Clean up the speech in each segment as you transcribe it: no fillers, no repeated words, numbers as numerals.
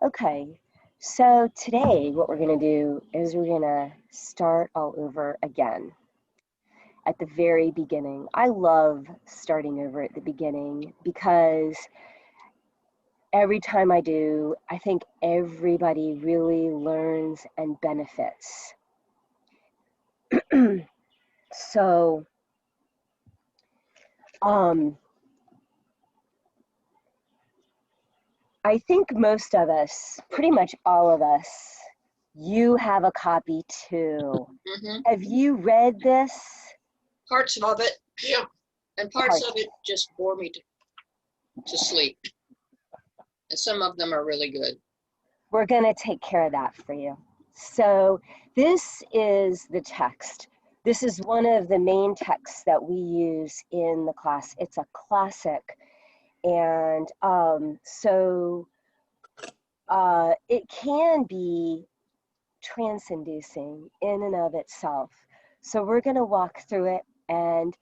Okay, so today what we're going to do is we're going to start all over again at the very beginning. I love starting over at the beginning because every time I do, I think everybody really learns and benefits. So, I think most of us, pretty much all of us, you have a copy too. Have you read this? Parts of it, yeah. And parts of it just bore me to sleep. And some of them are really good. We're going to take care of that for you. So this is the text. This is one of the main texts that we use in the class. It's a classic. And it can be trance-inducing in and of itself. So we're going to walk through it. And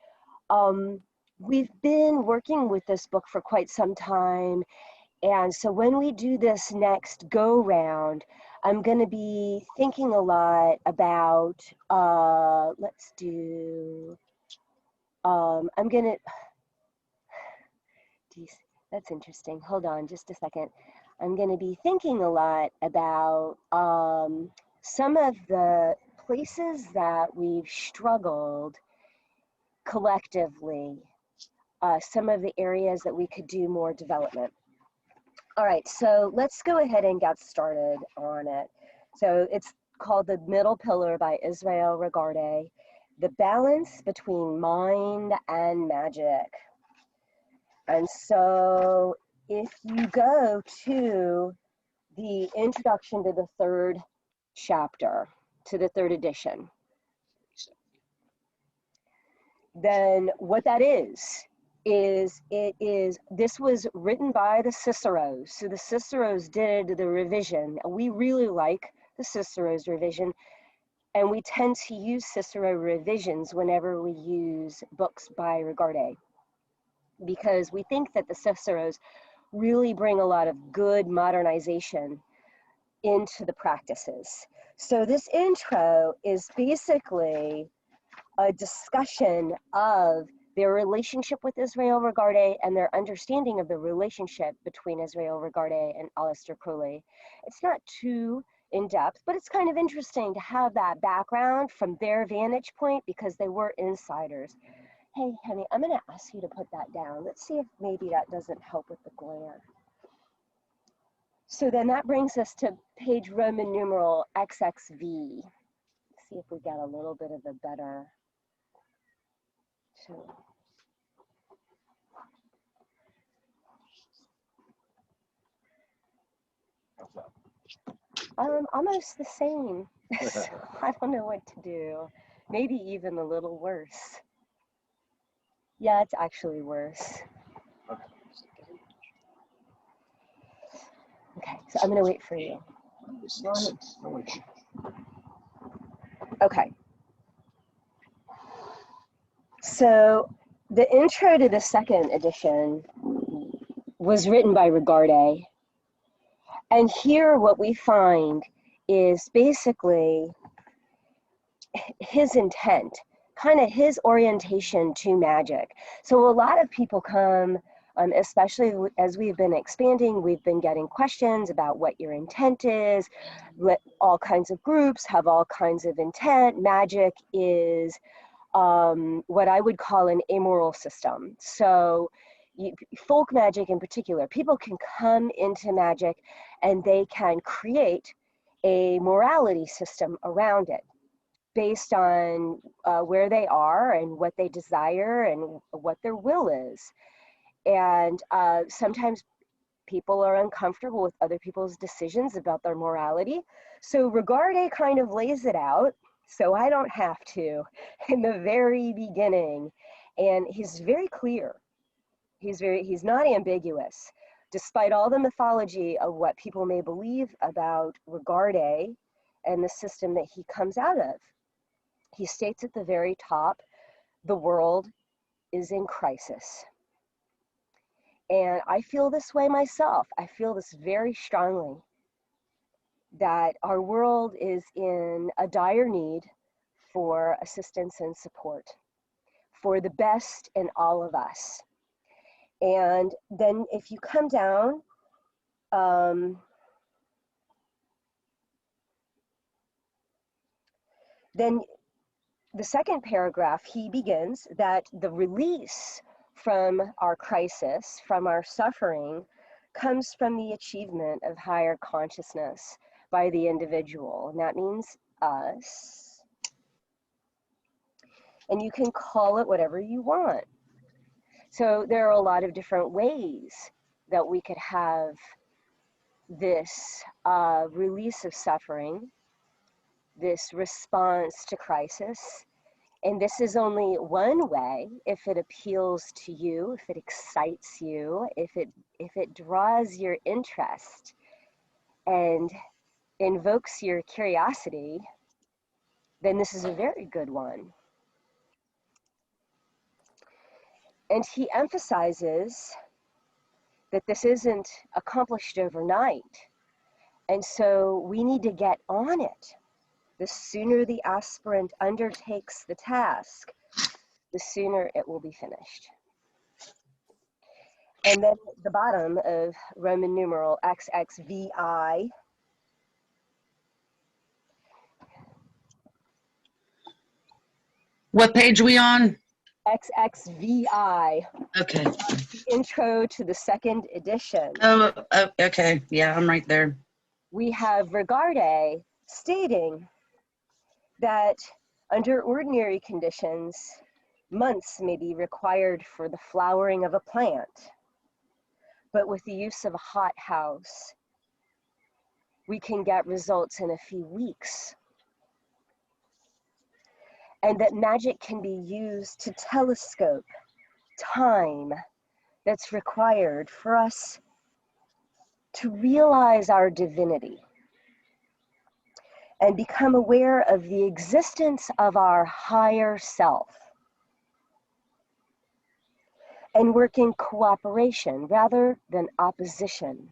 we've been working with this book for quite some time. And so when we do this next go round, I'm going to be thinking a lot about, I'm going to, that's interesting. Hold on just a second. I'm going to be thinking a lot about some of the places that we've struggled collectively, some of the areas that we could do more development. All right, so let's go ahead and get started on it. So it's called The Middle Pillar by Israel Regardie, The Balance Between Mind and Magic. And so if you go to the introduction to the third chapter, to the third edition, then what that is this was written by the Ciceros. So the Ciceros did the revision. We really like the Cicero's revision, and we tend to use Cicero revisions whenever we use books by Regardie, because we think that the Ciceros really bring a lot of good modernization into the practices. So this intro is basically a discussion of their relationship with Israel Regardie and their understanding of the relationship between Israel Regardie and Aleister Crowley. It's not too in-depth, but it's kind of interesting to have that background from their vantage point because they were insiders. Hey, honey, I'm going to ask you to put that down. Let's see if maybe that doesn't help with the glare. So then that brings us to page Roman numeral XXV. Let's see if we get a little bit of a better... Almost the same. So I don't know what to do. Maybe even a little worse. Yeah, it's actually worse. Okay, so I'm going to wait for you. Okay. So the intro to the second edition was written by Regardie. And here what we find is basically his intent, kind of his orientation to magic. So a lot of people come, especially as we've been expanding, we've been getting questions about what your intent is. All kinds of groups have all kinds of intent. Magic is what I would call an amoral system. So folk magic in particular, people can come into magic and they can create a morality system around it based on where they are and what they desire and what their will is. And sometimes people are uncomfortable with other people's decisions about their morality. So Regardie kind of lays it out, so I don't have to, in the very beginning. And he's very clear. He's not ambiguous. Despite all the mythology of what people may believe about Regardie and the system that he comes out of, he states at the very top, the world is in crisis. And I feel this way myself. I feel this very strongly. that our world is in a dire need for assistance and support, for the best in all of us. And then if you come down, then the second paragraph, he begins that the release from our crisis, from our suffering, comes from the achievement of higher consciousness by the individual. And that means us. And you can call it whatever you want. So there are a lot of different ways that we could have this release of suffering, this response to crisis. And this is only one way if it appeals to you, if it excites you, if it draws your interest and invokes your curiosity, then this is a very good one. And he emphasizes that this isn't accomplished overnight. And so we need to get on it. The sooner the aspirant undertakes the task, the sooner it will be finished. And then at the bottom of Roman numeral XXVI, what page are we on? XXVI. Okay. The intro to the second edition. Oh, okay. Yeah, I'm right there. We have Regardie stating that under ordinary conditions, months may be required for the flowering of a plant. But with the use of a hothouse, we can get results in a few weeks. And that magic can be used to telescope time that's required for us to realize our divinity and become aware of the existence of our higher self and work in cooperation rather than opposition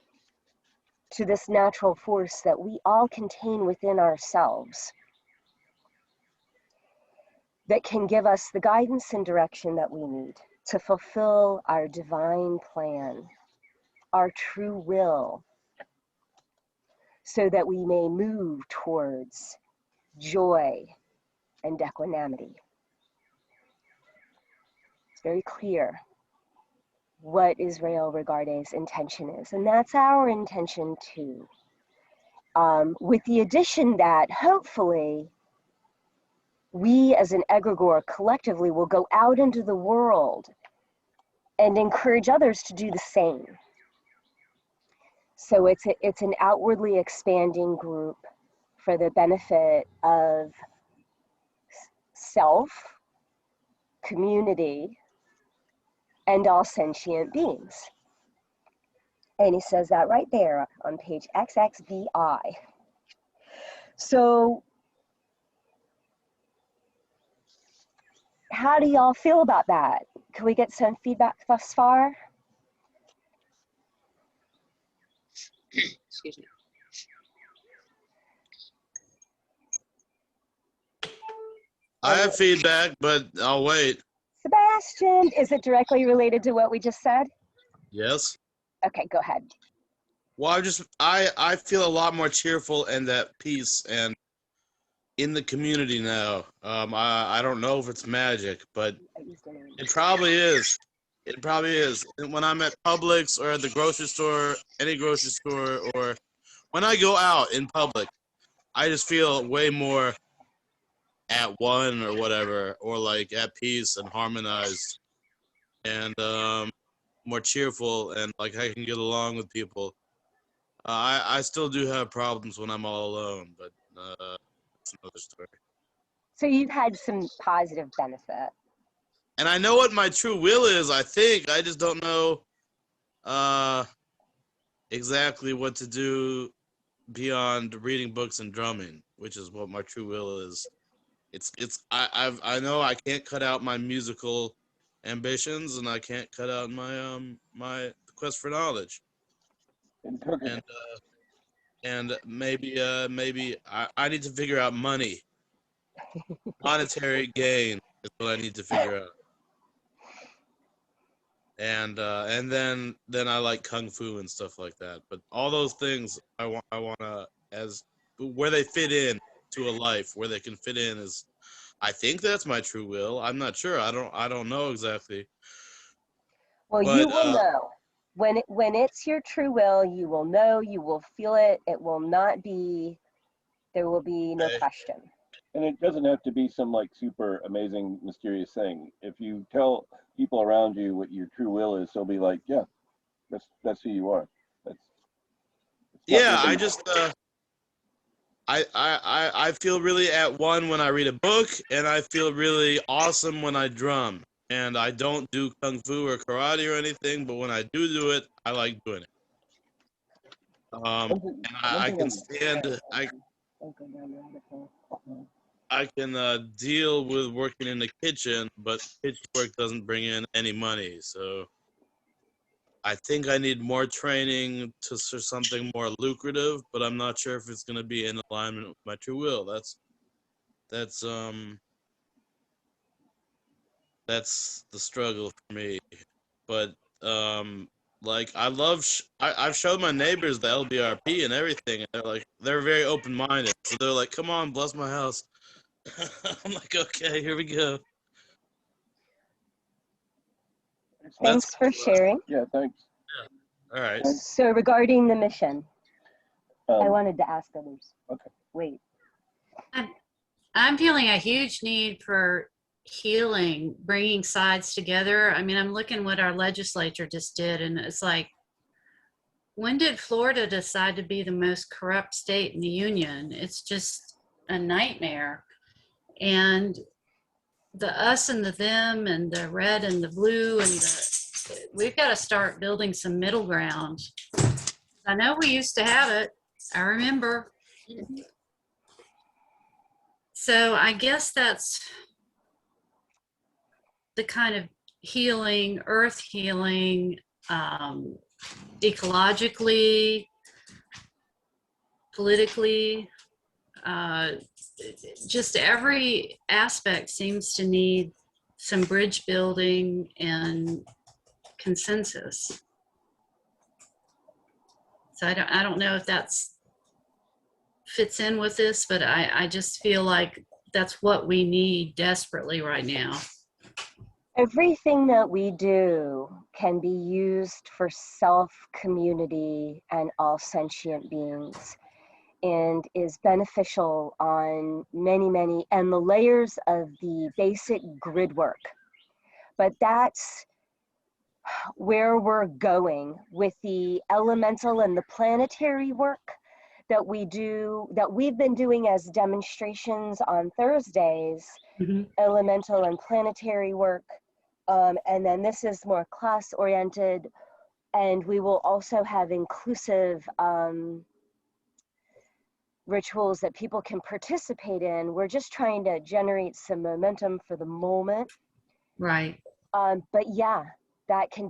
to this natural force that we all contain within ourselves, that can give us the guidance and direction that we need to fulfill our divine plan, our true will, so that we may move towards joy and equanimity. It's very clear what Israel Regardie's intention is, and that's our intention too. With the addition that hopefully we as an egregore collectively will go out into the world and encourage others to do the same. So it's an outwardly expanding group for the benefit of self, community, and all sentient beings. And he says that right there on page XXVI. So how do y'all feel about that? Can we get some feedback thus far? Excuse me. I have feedback, but I'll wait. Sebastian, is it directly related to what we just said? Yes. Okay, go ahead. Well, I feel a lot more cheerful and at peace and in the community now. I don't know if it's magic, but it probably is. It probably is. And when I'm at Publix or at the grocery store, any grocery store, or when I go out in public, I just feel way more at one or whatever, or like at peace and harmonized, and more cheerful, and like I can get along with people. I still do have problems when I'm all alone, but that's another story. So you've had some positive benefit. And I know what my true will is, I think. I just don't know exactly what to do beyond reading books and drumming, which is what my true will is. I know I can't cut out my musical ambitions, and I can't cut out my my quest for knowledge. And and maybe I need to figure out money. Monetary gain is what I need to figure out. And then I like kung fu and stuff like that. But all those things I want to, as where they fit in to a life, where they can fit in is, I think that's my true will. I'm not sure. I don't know exactly. Well, But you will know. When it's your true will, you will know, you will feel it. It will not be, there will be no question. And it doesn't have to be some like super amazing, mysterious thing. If you tell people around you what your true will is, they'll be like, yeah, that's who you are. Yeah, I just I feel really at one when I read a book, and I feel really awesome when I drum. And I don't do kung fu or karate or anything, but when I do it, I like doing it. And I can stand. I can deal with working in the kitchen, but kitchen work doesn't bring in any money. So I think I need more training for something more lucrative, but I'm not sure if it's going to be in alignment with my true will. That's the struggle for me. But like I've showed my neighbors the LBRP and everything, and they're very open minded. So they're like, "Come on, bless my house." I'm like, "Okay, here we go." Thanks for sharing. Yeah, thanks. Yeah. All right. So regarding the mission, I wanted to ask others. Okay. Wait. I'm feeling a huge need for healing, bringing sides together. I mean, I'm looking what our legislature just did, and it's like, when did Florida decide to be the most corrupt state in the union? It's just a nightmare. And the us and the them and the red and the blue and we've got to start building some middle ground. I know we used to have it. I remember. So I guess that's the kind of healing, earth healing, ecologically, politically, just every aspect seems to need some bridge building and consensus. So I don't know if that's fits in with this, but I just feel like that's what we need desperately right now. Everything that we do can be used for self-community and all sentient beings, and is beneficial on many, and the layers of the basic grid work. But that's where we're going with the elemental and the planetary work that we do, that we've been doing as demonstrations on Thursdays, elemental and planetary work. And then this is more class oriented, and we will also have inclusive rituals that people can participate in. We're just trying to generate some momentum for the moment. Right. But yeah, that can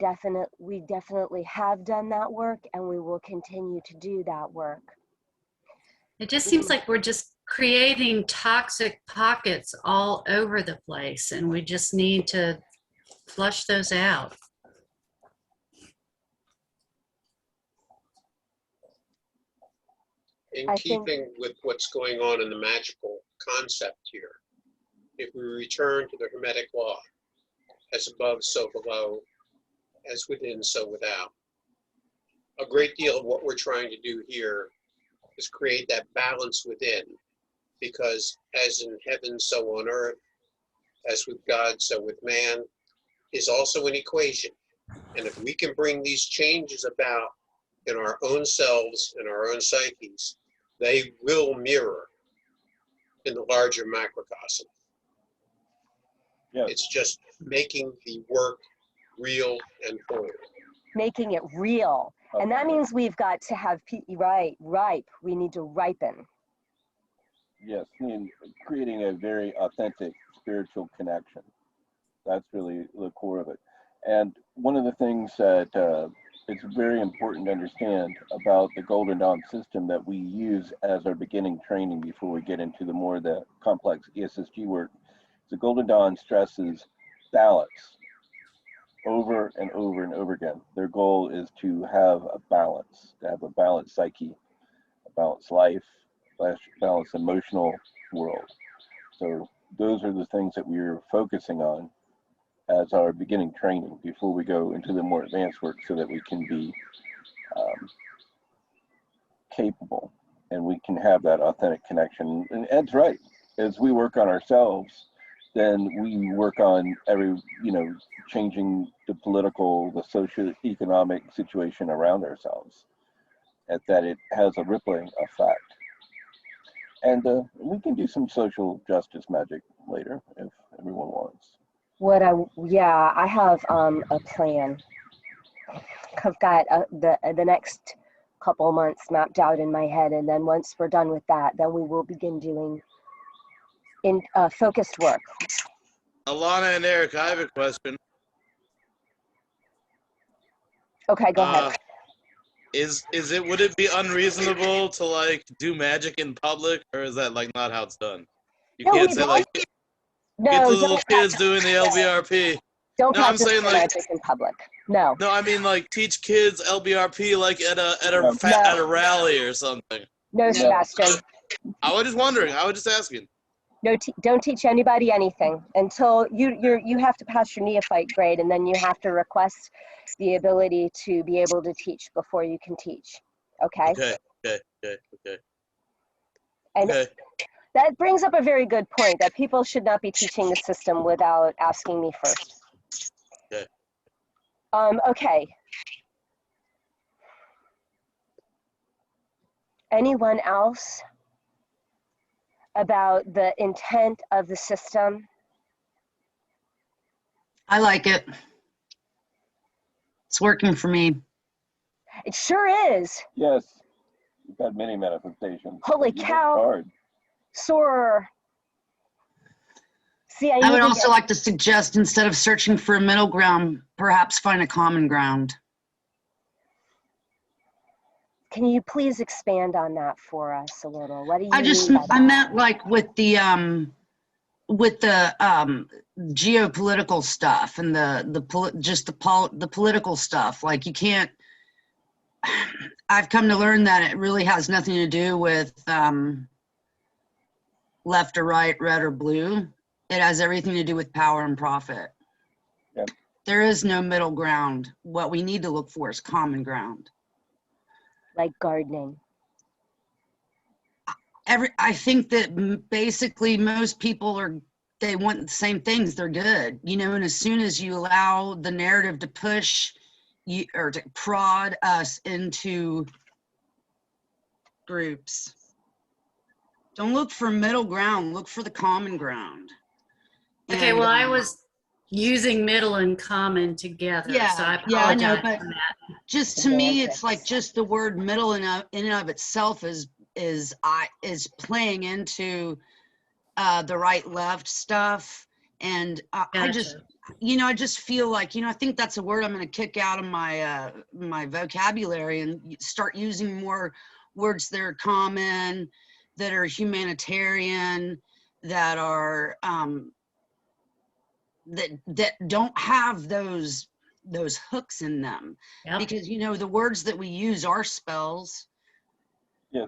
we definitely have done that work, and we will continue to do that work. It just seems like we're just creating toxic pockets all over the place, and we just need to flush those out. In keeping with what's going on in the magical concept here, if we return to the Hermetic law, as above, so below, as within, so without, a great deal of what we're trying to do here is create that balance within, because as in heaven, so on earth, as with God, so with man, is also an equation. And if we can bring these changes about in our own selves and our own psyches, they will mirror in the larger macrocosm. Yeah. It's just making the work real and full. Making it real. And that means we've got to have, ripe. We need to ripen. Yes, and creating a very authentic spiritual connection. That's really the core of it. And one of the things that it's very important to understand about the Golden Dawn system that we use as our beginning training before we get into the more the complex ESSG work. The Golden Dawn stresses balance over and over and over again. Their goal is to have a balance, to have a balanced psyche, a balanced life, a balanced emotional world. So those are the things that we're focusing on as our beginning training before we go into the more advanced work, so that we can be capable and we can have that authentic connection. And Ed's right. As we work on ourselves, then we work on changing the political, the socio-economic situation around ourselves, and that it has a rippling effect. And we can do some social justice magic later if everyone wants. I have a plan. I've got the next couple months mapped out in my head, and then once we're done with that, then we will begin doing focused work. Alana and Eric, I have a question. Okay, go ahead. Would it be unreasonable to like do magic in public, or is that like not how it's done? You No, can't say like get the little kids doing the LBRP. Don't No, I'm practice saying like magic in public. No. No, I mean like teach kids LBRP like at a rally or something. No, Sebastian. I was just wondering. I was just asking. No, don't teach anybody anything until you have to pass your neophyte grade, and then you have to request the ability to be able to teach before you can teach. Okay. Okay. And that brings up a very good point, that people should not be teaching the system without asking me first. Okay. Okay. Anyone else about the intent of the system? I like it. It's working for me. It sure is. Yes, you've had many manifestations. Holy cow. Hard. Soar. See, I would also like to suggest, instead of searching for a middle ground, perhaps find a common ground. Can you please expand on that for us a little? What do you mean by that? I meant like with the geopolitical stuff and the political stuff. Like you can't. I've come to learn that it really has nothing to do with left or right, red or blue. It has everything to do with power and profit. Yep. There is no middle ground. What we need to look for is common ground. Like gardening. I think that basically most people they want the same things. They're good, and as soon as you allow the narrative to push you or to prod us into groups, don't look for middle ground, look for the common ground. Okay, well, I was using middle and common together, so I apologize I know, but for that. just to me, it's like just the word middle in and of itself is playing into the right left stuff, and I just feel like I think that's a word I'm going to kick out of my my vocabulary and start using more words that are common, that are humanitarian, that are that don't have those hooks in them. Yep. Because the words that we use are spells. Yes.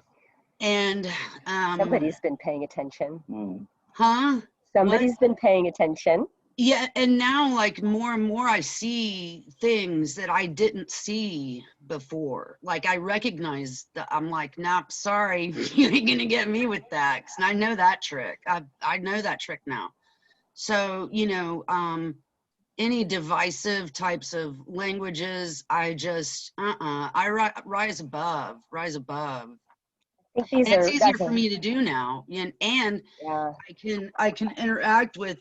And somebody's been paying attention. Huh? Somebody's been paying attention. Yeah, and now like more and more I see things that I didn't see before. Like I recognize that I'm like, nope, sorry, you ain't gonna get me with that. 'Cause I know that trick. I know that trick now. So, any divisive types of languages, I just, I rise above. I think it's easier for me to do now. And yeah. I can interact with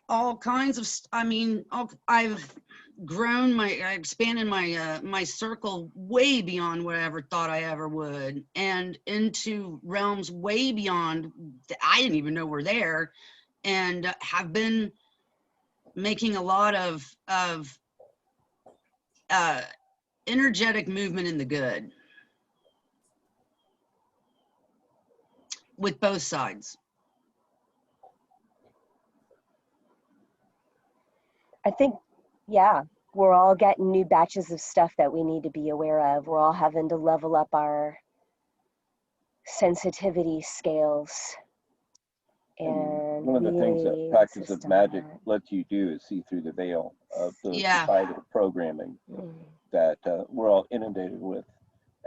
all kinds of, I've expanded my circle way beyond what I ever thought I ever would, and into realms way beyond that I didn't even know were there, and have been making a lot of energetic movement in the good with both sides. I think, yeah, we're all getting new batches of stuff that we need to be aware of. We're all having to level up our sensitivity scales. And one of the things that really practice of assist on magic that. lets you do is see through the veil of the Yeah. societal programming Mm. that we're all inundated with.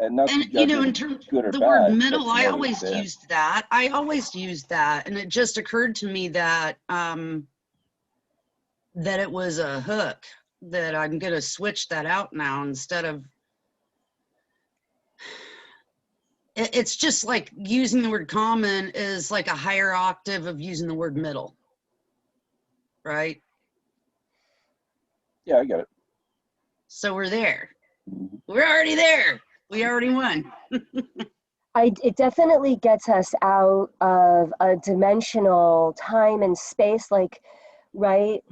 And not to And judge you know, it in terms good or the bad, word but middle, to I know always it's there. used that. I always used that, and it just occurred to me that that it was a hook, that I'm gonna switch that out now instead of. It's just like using the word common is like a higher octave of using the word middle, right? Yeah, I get it. So we're there. Mhm. We're already there. We already won. It definitely gets us out of a dimensional time and space, like, right?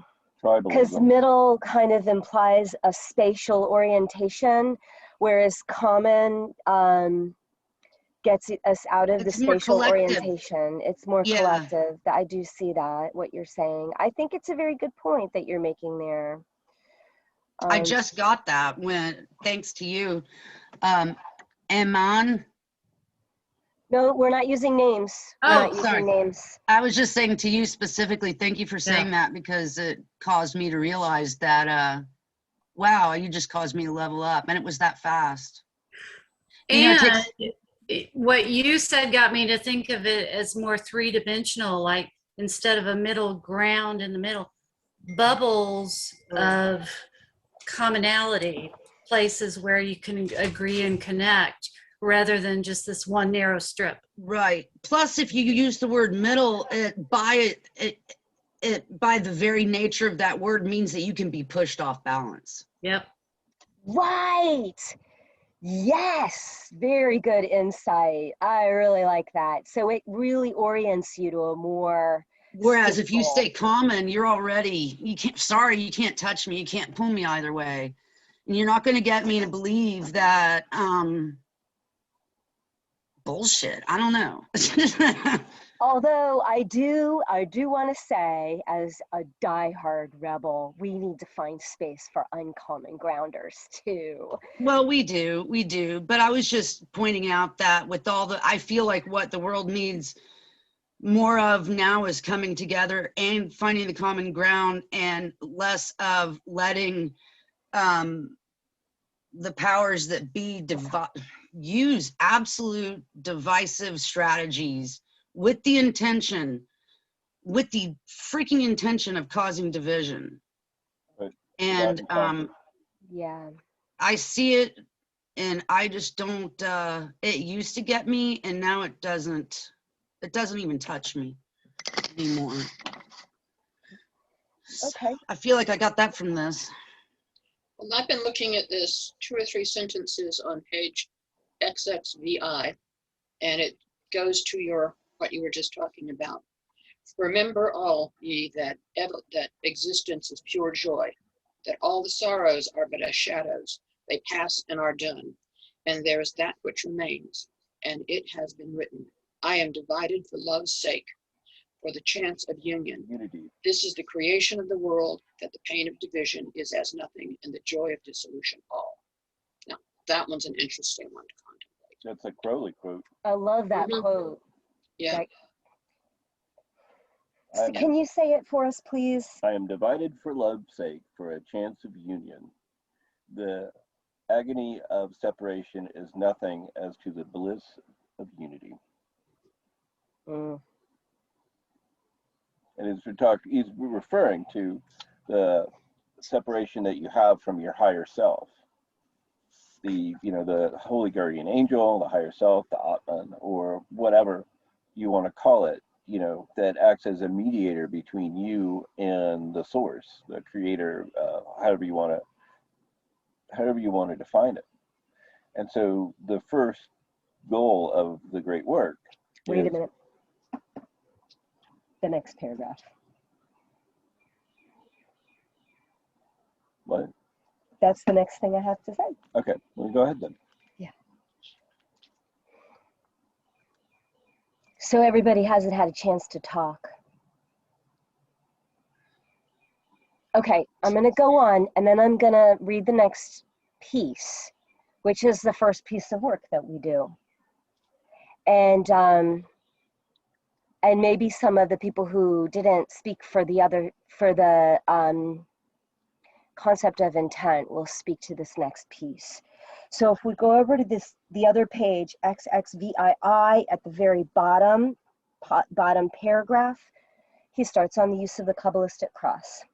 Because Tribalism. middle kind of implies a spatial orientation, whereas common gets us out of the It's more spatial collective. orientation. It's more Yeah. collective. I do see that, what you're saying. I think it's a very good point that you're making there. I just got that when, thanks to you. Eman, No, we're not using names. We're Oh, not using sorry. names. I was just saying to you specifically, thank you for saying that, because it caused me to realize that, wow, you just caused me to level up, and it was that fast. You know, it takes, what you said got me to think of it as more three-dimensional, like instead of a middle ground in the middle, bubbles of commonality, places where you can agree and connect rather than just this one narrow strip. right. Plus, if you use the word middle, by the very nature of that word means that you can be pushed off balance. Yep. Right. Yes. Very good insight. I really like that. So it really orients you to a more Whereas if you stable. stay common, you're already, you can't touch me, you can't pull me either way. And you're not going to get me to believe that bullshit. I don't know. Although I do want to say, as a diehard rebel, we need to find space for uncommon grounders too. Well, we do. But I was just pointing out that with all the, I feel like what the world needs more of now is coming together and finding the common ground, and less of letting the powers that be use absolute divisive strategies with the freaking intention of causing division. Right. And Yeah. I see it, and I just don't, it used to get me, and now it doesn't even touch me anymore. Okay. I feel like I got that from this. Well, I've been looking at this 2 or 3 sentences on page XXVI, and it goes to what you were just talking about. Remember all ye that existence is pure joy, that all the sorrows are but as shadows, they pass and are done, and there is that which remains, and it has been written, I am divided for love's sake, for the chance of union. Unity. This is the creation of the world, that the pain of division is as nothing, and the joy of dissolution all. Now, that one's an interesting one to contemplate. That's a Crowley quote. I love that quote. Yeah. Can you say it for us, please? I am divided for love's sake, for a chance of union. The agony of separation is nothing as to the bliss of unity. Mm. And he's referring to the separation that you have from your higher self. The holy guardian angel, the higher self, the Atman, or whatever you want to call it, that acts as a mediator between you and the source, the creator, however you want to define it. And so the first goal of the great work Wait a minute. The next paragraph. What? that's the next thing I have to say. Okay, well, go ahead then. Yeah. So everybody hasn't had a chance to talk. Okay, I'm going to go on, and then I'm going to read the next piece, which is the first piece of work that we do. And maybe some of the people who didn't speak for the concept of intent will speak to this next piece. So if we go over to the other page, XXVII, at the very bottom paragraph, he starts on the use of the Kabbalistic cross.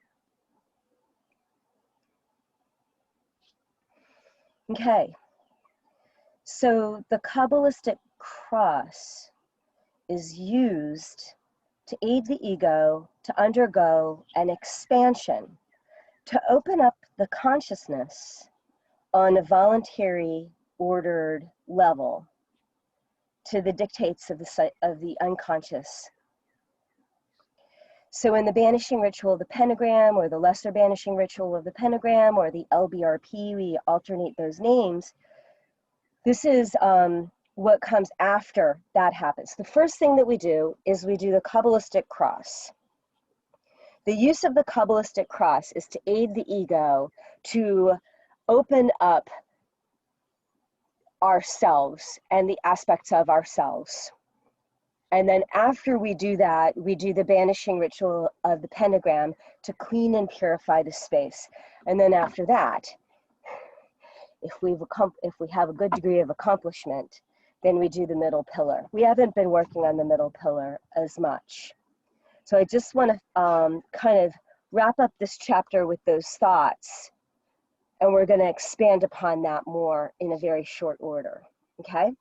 Okay, so the Kabbalistic cross is used to aid the ego to undergo an expansion, to open up the consciousness on a voluntary, ordered level to the dictates of the unconscious. So in the banishing ritual of the pentagram, or the lesser banishing ritual of the pentagram, or the LBRP, we alternate those names. This is what comes after that happens. The first thing that we do is we do the Qabalistic cross. The use of the Qabalistic cross is to aid the ego to open up ourselves and the aspects of ourselves. And then after we do that, we do the banishing ritual of the pentagram to clean and purify the space. And then after that, if we have a good degree of accomplishment, then we do the middle pillar. We haven't been working on the middle pillar as much. So I just want to kind of wrap up this chapter with those thoughts, and we're going to expand upon that more in a very short order, okay?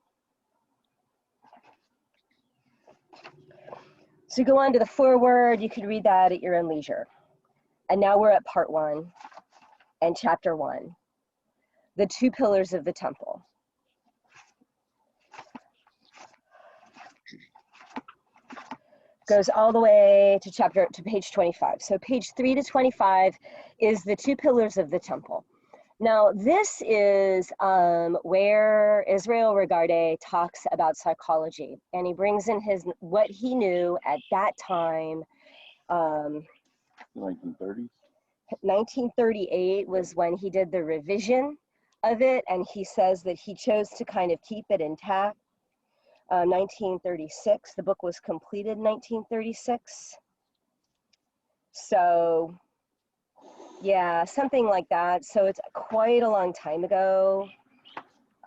So go on to the foreword. You can read that at your own leisure. And now we're at part 1 and chapter 1, the 2 pillars of the temple. Goes all the way to page 25. So page 3 to 25 is the 2 pillars of the temple. Now this is where Israel Regardie talks about psychology, and he brings in what he knew at that time. 1930s. 1938 was when he did the revision of it, and he says that he chose to kind of keep it intact. 1936, the book was completed in 1936. So yeah, something like that. So it's quite a long time ago.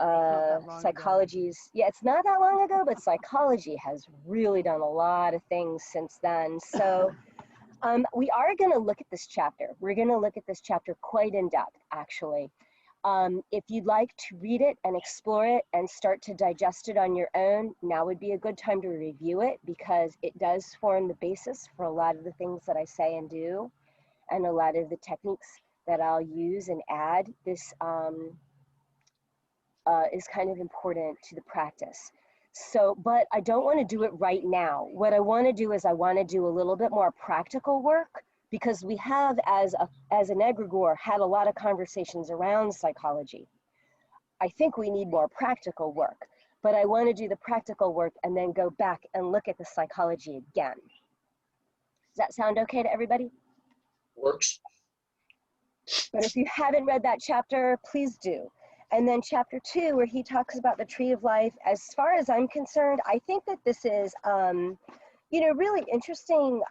Yeah, it's not that long ago, but psychology has really done a lot of things since then. So we are going to look at this chapter. We're going to look at this chapter quite in depth, actually. If you'd like to read it and explore it and start to digest it on your own, now would be a good time to review it, because it does form the basis for a lot of the things that I say and do, and a lot of the techniques that I'll use and add. This is kind of important to the practice. So, but I don't want to do it right now. What I want to do is I want to do a little bit more practical work, because we have, as an egregore, had a lot of conversations around psychology. I think we need more practical work, but I want to do the practical work and then go back and look at the psychology again. Does that sound okay to everybody? Works. But if you haven't read that chapter, please do. And then chapter 2, where he talks about the tree of life, as far as I'm concerned, I think that this is, really interesting.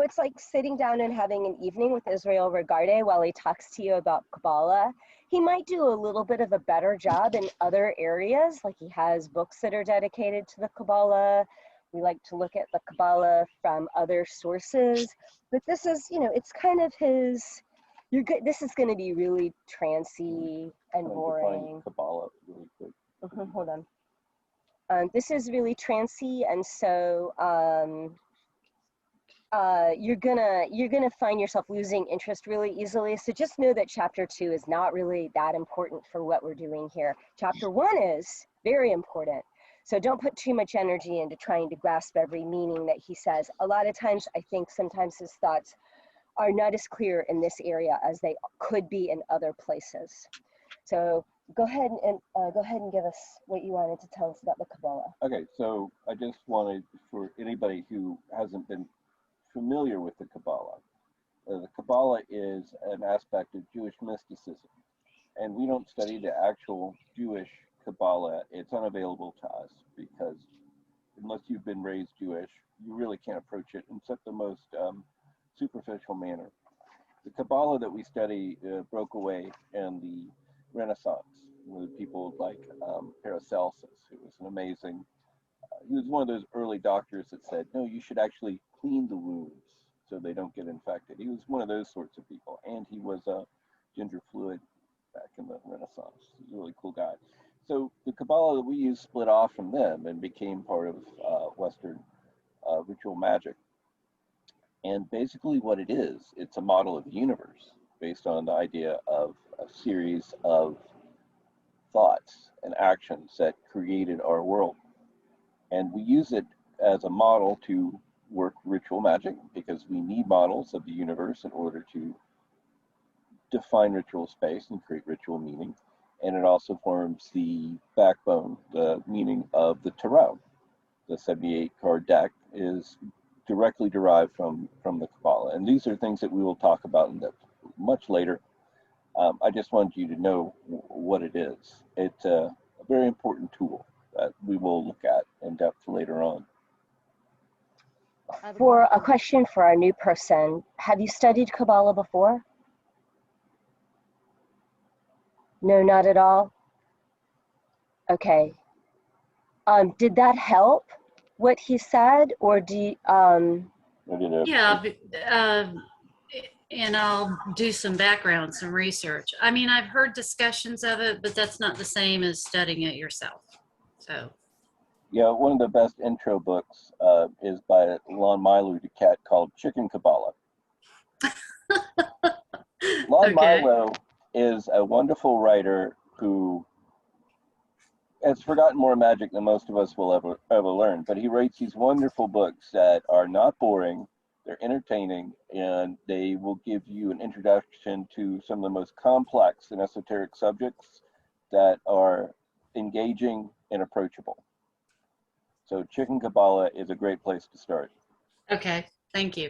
It's like sitting down and having an evening with Israel Regardie while he talks to you about Kabbalah. He might do a little bit of a better job in other areas, like he has books that are dedicated to the Kabbalah. We like to look at the Kabbalah from other sources, but this is, it's kind of his, this is going to be really trancy and boring. Qabalah really quick. Hold on. This is really trancy, and so you're gonna find yourself losing interest really easily. So just know that chapter 2 is not really that important for what we're doing here. Chapter 1 is very important. So don't put too much energy into trying to grasp every meaning that he says. A lot of times, I think sometimes his thoughts are not as clear in this area as they could be in other places. So go ahead and give us what you wanted to tell us about the Kabbalah. Okay, so I just wanted, for anybody who hasn't been familiar with the Kabbalah is an aspect of Jewish mysticism, and we don't study the actual Jewish Kabbalah. It's unavailable to us because unless you've been raised Jewish, you really can't approach it in such the most superficial manner. The Kabbalah that we study broke away in the Renaissance with people like Paracelsus, who was an amazing, he was one of those early doctors that said, no, you should actually clean the wounds so they don't get infected. He was one of those sorts of people, and he was a ginger fluid back in the Renaissance. He's a really cool guy. So the Kabbalah that we use split off from them and became part of Western ritual magic. And basically what it is, it's a model of the universe based on the idea of a series of thoughts and actions that created our world. And we use it as a model to work ritual magic because we need models of the universe in order to define ritual space and create ritual meaning. And it also forms the backbone, the meaning of the tarot. The 78 card deck is directly derived from the Kabbalah. And these are things that we will talk about in depth much later. I just wanted you to know what it is. It's a very important tool that we will look at in depth later on. For a question for our new person, have you studied Kabbalah before? No, not at all? Okay. Did that help, what he said, or do you, Yeah, and I'll do some background, some research. I mean, I've heard discussions of it, but that's not the same as studying it yourself. So. Yeah, one of the best intro books is by Lon Milo DeCat called Chicken Kabbalah. Lon Milo is a wonderful writer who has forgotten more magic than most of us will ever learn, but he writes these wonderful books that are not boring, they're entertaining, and they will give you an introduction to some of the most complex and esoteric subjects that are engaging and approachable. So Chicken Kabbalah is a great place to start. Okay, thank you.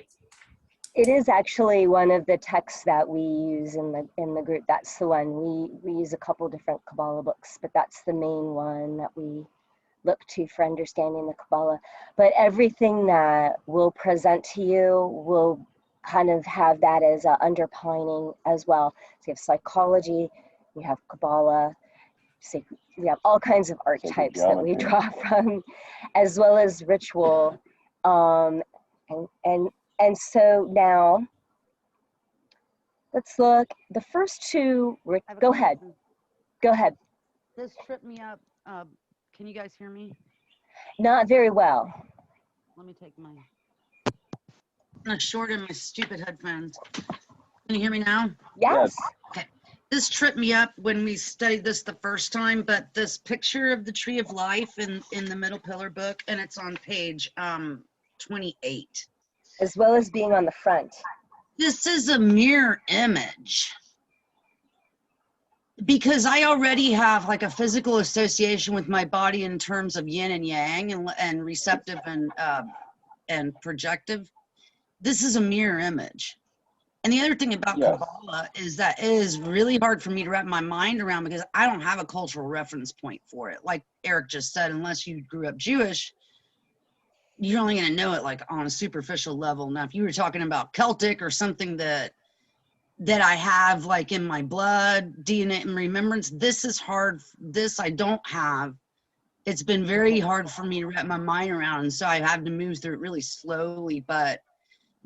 it is actually one of the texts that we use in the group. That's the one. We use a couple different Kabbalah books, but that's the main one that we look to for understanding the Kabbalah. But everything that we'll present to you will kind of have that as an underpinning as well. So you have psychology, we have Kabbalah, we have all kinds of archetypes that we draw from, as well as ritual. And so now, let's look. The first two, go ahead. Go ahead. This tripped me up. Can you guys hear me? Not very well. Let me take my, I'm gonna shorten my stupid headphones. Can you hear me now? Yes. Okay. This tripped me up when we studied this the first time, but this picture of the tree of life in the middle pillar book, and it's on page 28. As well as being on the front. This is a mirror image. Because I already have like a physical association with my body in terms of yin and yang and receptive and projective. This is a mirror image. And the other thing about Kabbalah is that it is really hard for me to wrap my mind around because I don't have a cultural reference point for it. Like Eric just said, unless you grew up Jewish, you're only going to know it like on a superficial level. Now, if you were talking about Celtic or something that I have like in my blood, DNA and remembrance, this is hard. This I don't have. It's been very hard for me to wrap my mind around. And so I have to move through it really slowly. But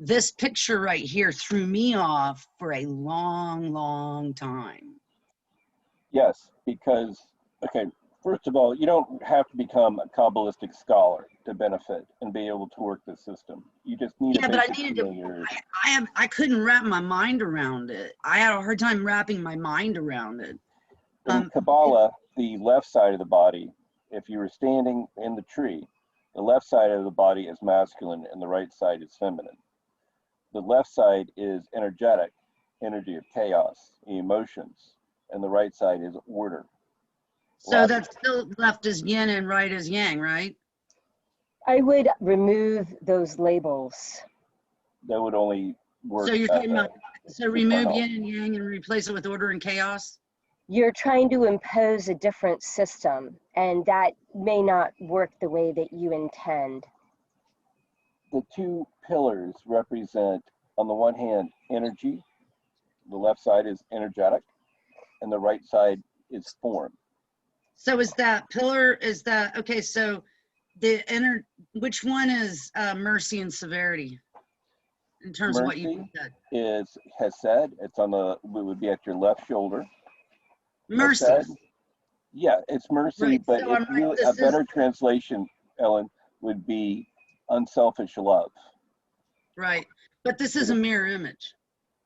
this picture right here threw me off for a long, long time. Yes, because, okay, first of all, you don't have to become a Kabbalistic scholar to benefit and be able to work the system. You just need a basic familiarity. I couldn't wrap my mind around it. I had a hard time wrapping my mind around it. In Kabbalah, the left side of the body, if you were standing in the tree, the left side of the body is masculine and the right side is feminine. The left side is energetic, energy of chaos, emotions, and the right side is order. So that's still left is yin and right is yang, right? I would remove those labels. That would only work. So you're talking about, so remove eternal. yin and yang and replace it with order and chaos? You're trying to impose a different system, and that may not work the way that you intend. The two pillars represent, on the one hand, energy. The left side is energetic, and the right side is form. So is that pillar, is that, okay, so which one is mercy and severity in terms of what you said? Has said, it's on the, it would be at your left shoulder. Mercy. Hesed, yeah, it's mercy, Right, but so a better translation, Ellen, would be unselfish love. Right, but this is a mirror image.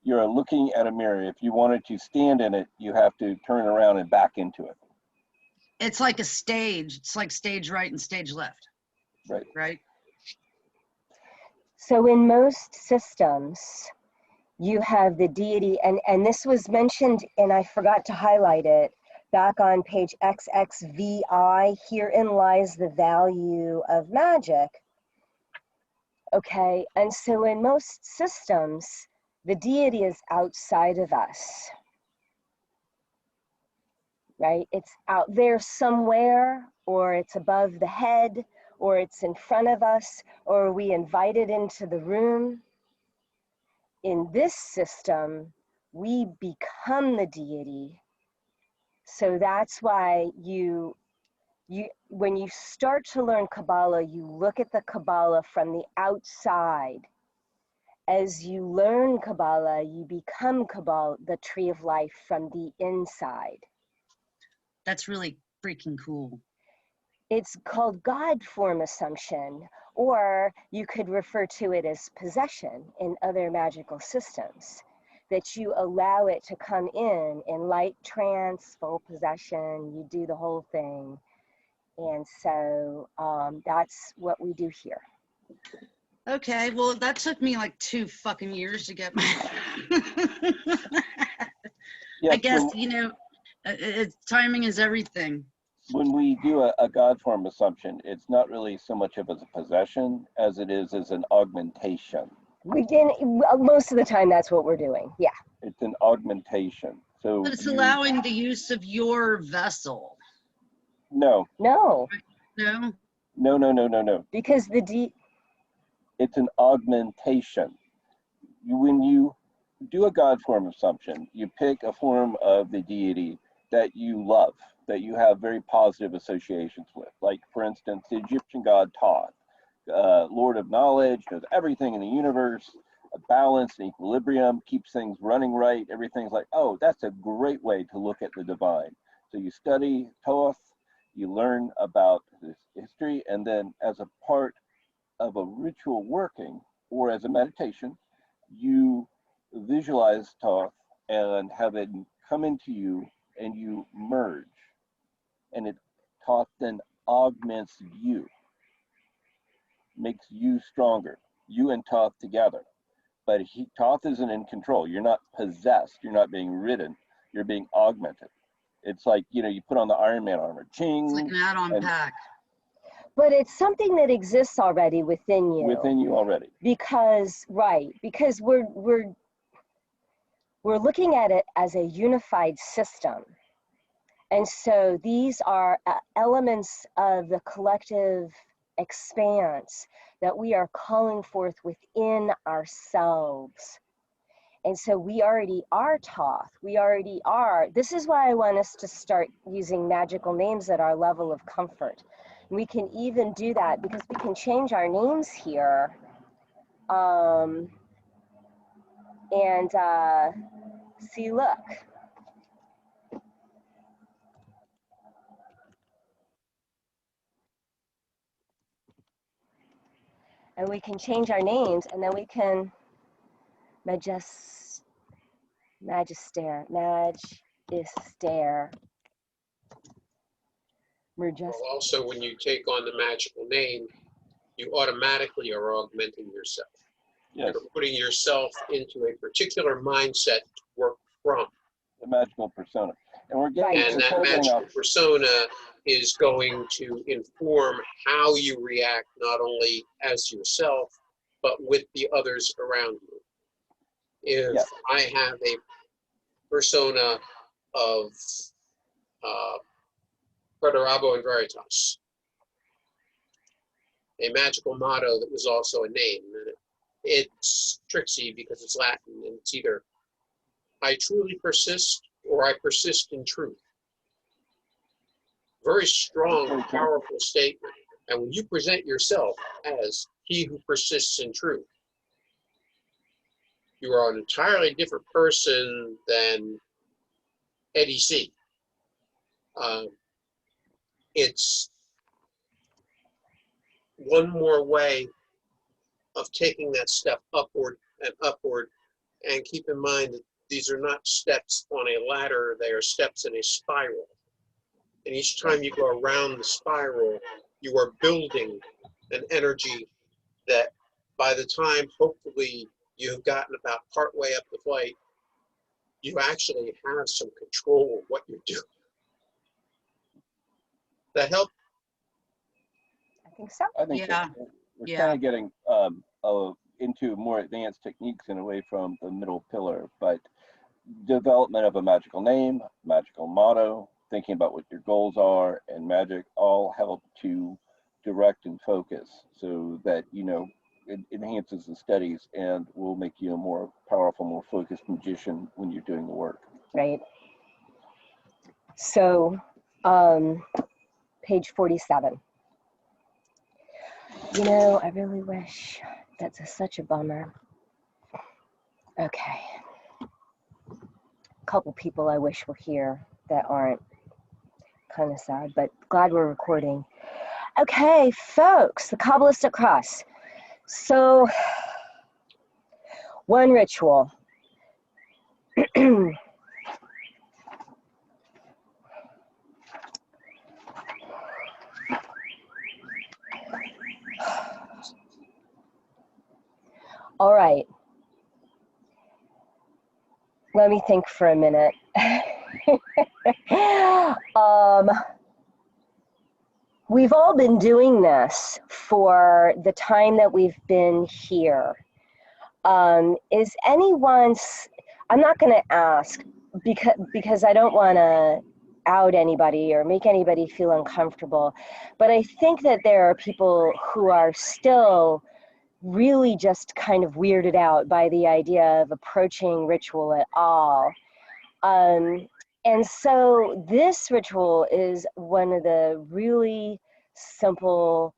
You're looking at a mirror. If you wanted to stand in it, you have to turn around and back into it. It's like a stage. It's like stage right and stage left. Right. Right. So in most systems, you have the deity, and this was mentioned, and I forgot to highlight it, back on page XXVI, herein lies the value of magic. Okay, and so in most systems, the deity is outside of us, right? It's out there somewhere, or it's above the head, or it's in front of us, or we invite it into the room. In this system, we become the deity. So that's why when you start to learn Kabbalah, you look at the Kabbalah from the outside. As you learn Kabbalah, you become Kabbalah, the tree of life, from the inside. That's really freaking cool. It's called God form assumption, or you could refer to it as possession in other magical systems, that you allow it to come in light trance, full possession, you do the whole thing. And so that's what we do here. Okay, well, that took me like 2 fucking years to get my. I guess, you know, timing is everything. When we do a God form assumption, it's not really so much of a possession as it is as an augmentation. Most of the time, that's what we're doing. Yeah. It's an augmentation. So But it's allowing the use of your vessel. No. No. No. No. Because it's an augmentation. When you do a God form assumption, you pick a form of the deity that you love, that you have very positive associations with. Like, for instance, the Egyptian god Thoth, Lord of knowledge, knows everything in the universe, a balance and equilibrium, keeps things running right. Everything's like, oh, that's a great way to look at the divine. So you study Thoth, you learn about this history, and then as a part of a ritual working or as a meditation, you visualize Thoth and have it come into you and you merge. And Thoth then augments you, makes you stronger, you and Thoth together. But Thoth isn't in control. You're not possessed. You're not being ridden. You're being augmented. It's like, you know, you put on the Iron Man armor. Ching. It's like an add-on pack. But it's something that exists already within you. Within you already. Because we're looking at it as a unified system. And so these are elements of the collective expanse that we are calling forth within ourselves. And so we already are Thoth. We already are. This is why I want us to start using magical names at our level of comfort. We can even do that because we can change our names here. See, look. And we can change our names, and then we can Magister. Well, also, when you take on the magical name, you automatically are augmenting yourself. Yes, You're putting yourself into a particular mindset to work from. the magical persona. And we're getting, And we're that kind of getting magical off, persona is going to inform how you react, not only as yourself, but with the others around you. If Yes. I have a persona of Preterabo and Veritas, a magical motto that was also a name, and it's tricksy because it's Latin, and it's either I truly persist or I persist in truth. Very strong, powerful statement. And when you present yourself as he who persists in truth, you are an entirely different person than Eddie C. It's one more way of taking that step upward and upward. And keep in mind that these are not steps on a ladder, they are steps in a spiral. And each time you go around the spiral, you are building an energy that by the time, hopefully, you have gotten about partway up the flight, you actually have some control of what you're doing. That help? I think so. I think Yeah. so. We're Yeah. kind of getting into more advanced techniques and away from the middle pillar, but development of a magical name, magical motto, thinking about what your goals are, and magic all help to direct and focus so that, you know, it enhances the studies and will make you a more powerful, more focused magician when you're doing the work. Right. So, page 47. You know, I really wish, that's such a bummer. Okay. A couple people I wish were here that aren't. Kind of sad, but glad we're recording. Okay, folks, the Kabbalistic Cross. So, one ritual. All right. Let me think for a minute. We've all been doing this for the time that we've been here. Is anyone's, I'm not going to ask because I don't want to out anybody or make anybody feel uncomfortable, but I think that there are people who are still really just kind of weirded out by the idea of approaching ritual at all. And so this ritual is one of the really simple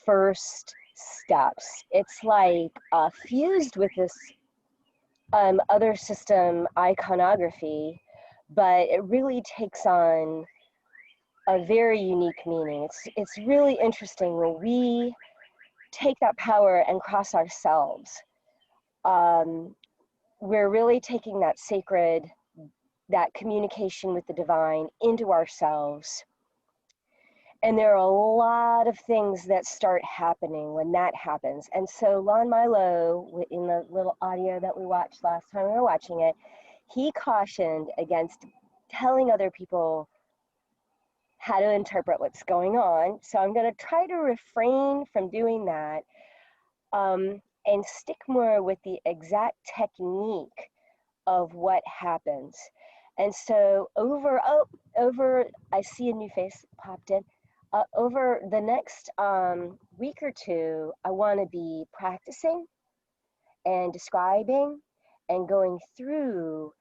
first steps. It's like fused with this other system iconography, but it really takes on a very unique meaning. It's really interesting when we take that power and cross ourselves. We're really taking that sacred, that communication with the divine into ourselves. And there are a lot of things that start happening when that happens. And so Lon Milo, in the little audio that we watched last time we were watching it, he cautioned against telling other people how to interpret what's going on. So I'm going to try to refrain from doing that and stick more with the exact technique of what happens. And so over, I see a new face popped in. Over the next week or two, I want to be practicing and describing and going through